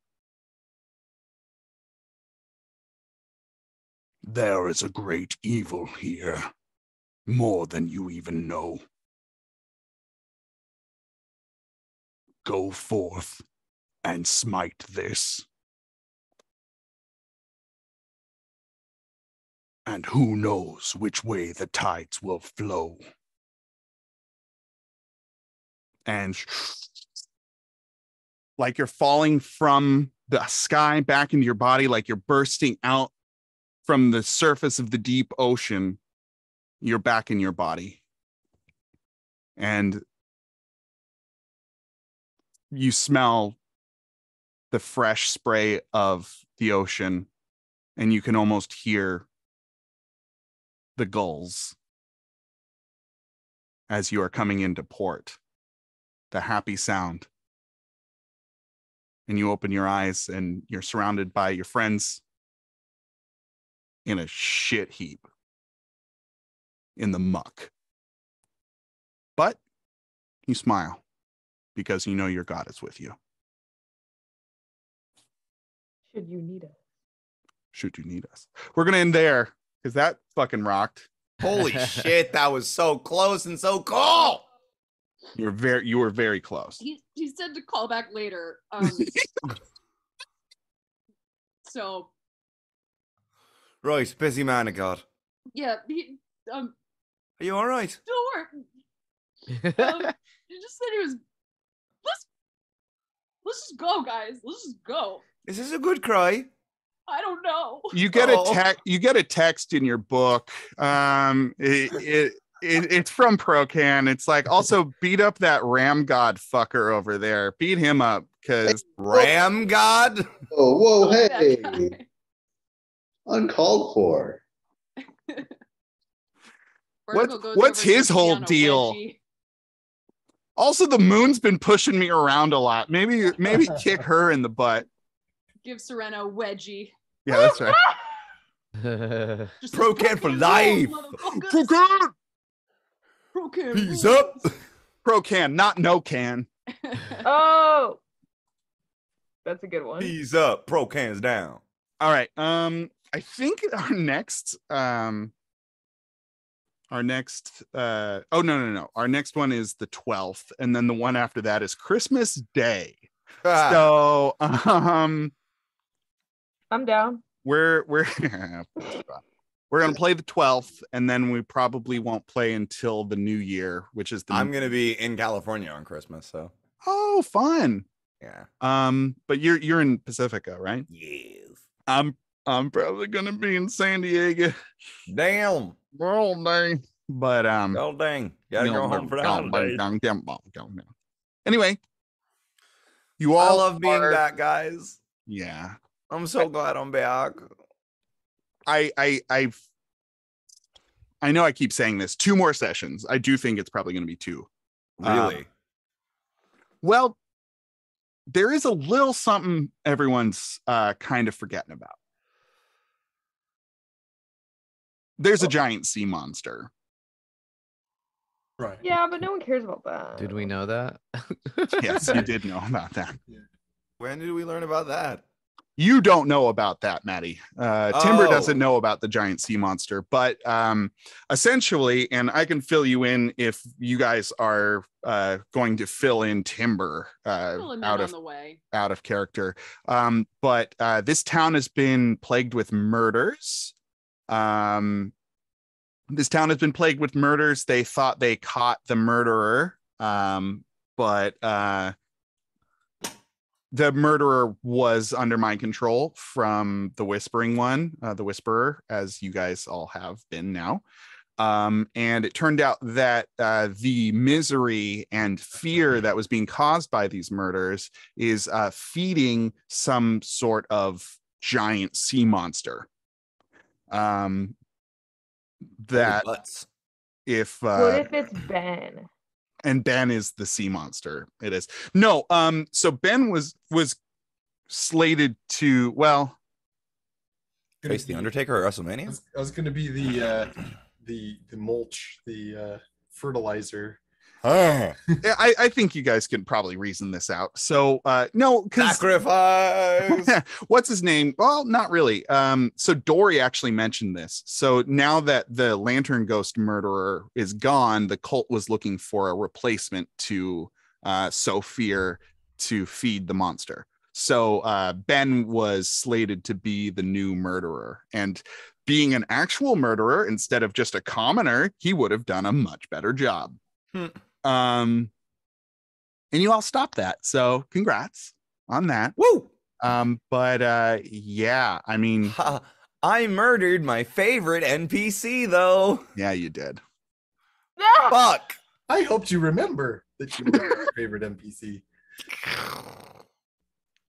There is a great evil here, more than you even know. Go forth and smite this. And who knows which way the tides will flow. And like you're falling from the sky back into your body, like you're bursting out from the surface of the deep ocean, you're back in your body. And you smell the fresh spray of the ocean, and you can almost hear the gulls as you are coming into port, the happy sound. And you open your eyes and you're surrounded by your friends in a shit heap in the muck. But you smile because you know your God is with you. Should you need us? Should you need us? We're going to end there because that fucking rocked. Holy shit, that was so close and so cool. You were very close. He said to call back later. So Right, busy man of God. yeah, Are you all right? don't worry. He just said he was. Let's just go, guys. Let's just go. Is this a good cry? I don't know. You get a text in your book. It's from Procan. It's like, also beat up that Ram God fucker over there. Beat him up because Ram God? Oh, whoa, that hey. guy. Uncalled for. Barnacle goes what's over to his pee whole on a deal? wedgie. Also the moon's been pushing me around a lot. Maybe kick her in the butt. Give Serena a wedgie. Yeah, that's right. Just Procan for life. motherfuckers. Procan! Pro can. Peace rules. up. Pro can, not no can. Oh, that's a good one. Peace up. Pro cans down. All right. I think our next oh no. Our next one is the 12th, and then the one after that is Christmas Day. So I'm down. we're we're gonna play the 12th, and then we probably won't play until the new year, which is the I'm gonna be in California on Christmas, so oh fun. yeah. But you're in Pacifica, right? Yes. I'm probably gonna be in San Diego Damn. all day. But Oh dang. Gotta go home for the holidays. Anyway, you I all love being are- back, guys. Yeah. I'm so glad I'm back. I know I keep saying this. 2 more sessions. I do think it's probably going to be 2. Really? Well, there is a little something everyone's kind of forgetting about. There's a giant sea monster. Right. Yeah, but no one cares about that. Did we know that? Yes, you did know about that. When did we learn about that? You don't know about that, Maddie. Timber Oh. doesn't know about the giant sea monster, but essentially, and I can fill you in if you guys are going to fill in Timber Fill him in out on of the way. out of character. But this town has been plagued with murders. This town has been plagued with murders. They thought they caught the murderer, but the murderer was under my control from the Whispering One, the Whisperer, as you guys all have been now. And it turned out that the misery and fear that was being caused by these murders is feeding some sort of giant sea monster. That Holy butts. if What if it's Ben? and Ben is the sea monster. It is. No, so Ben was slated to, well, Face the Undertaker at WrestleMania? I was gonna be the mulch, the fertilizer. I think you guys can probably reason this out. So no, because Sacrifice. what's his name? Well, not really. So Dory actually mentioned this. So now that the Lantern Ghost murderer is gone, the cult was looking for a replacement to sow fear to feed the monster. So Ben was slated to be the new murderer, and being an actual murderer instead of just a commoner, he would have done a much better job. And you all stopped that, so congrats on that. Woo! But yeah, I mean, Ha, I murdered my favorite NPC though. yeah, you did. Fuck. I hoped you remember that you were your favorite NPC.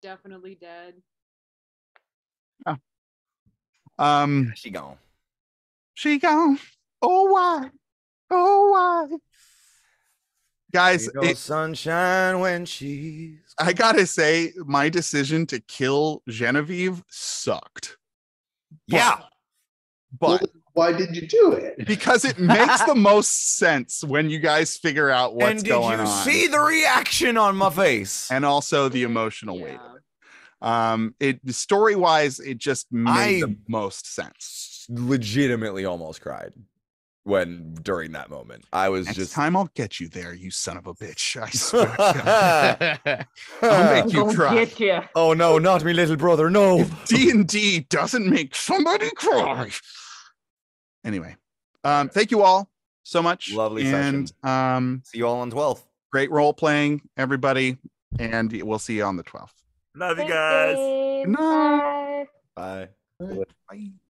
Definitely dead. She gone. She gone. Oh why? Oh why? Guys, Ain't no sunshine when she's. I gotta say, my decision to kill Genevieve sucked. Yeah. But Well, why did you do it? because it makes the most sense when you guys figure out what's And did going you on. see the reaction on my face? And also the emotional weight Yeah. of it. It story-wise, it just made the most sense. Legitimately almost cried during that moment. I was Next just time I'll get you there, you son of a bitch. I swear to God. I'll make you Go cry. get you. Oh no, not me little brother, no. D&D doesn't make somebody cry. Anyway, thank you all so much. Lovely and See you all on 12th. great role playing, everybody, and we'll see you on the 12th. Love you Thanks, guys. Dave. Good night. Bye. Bye. Bye.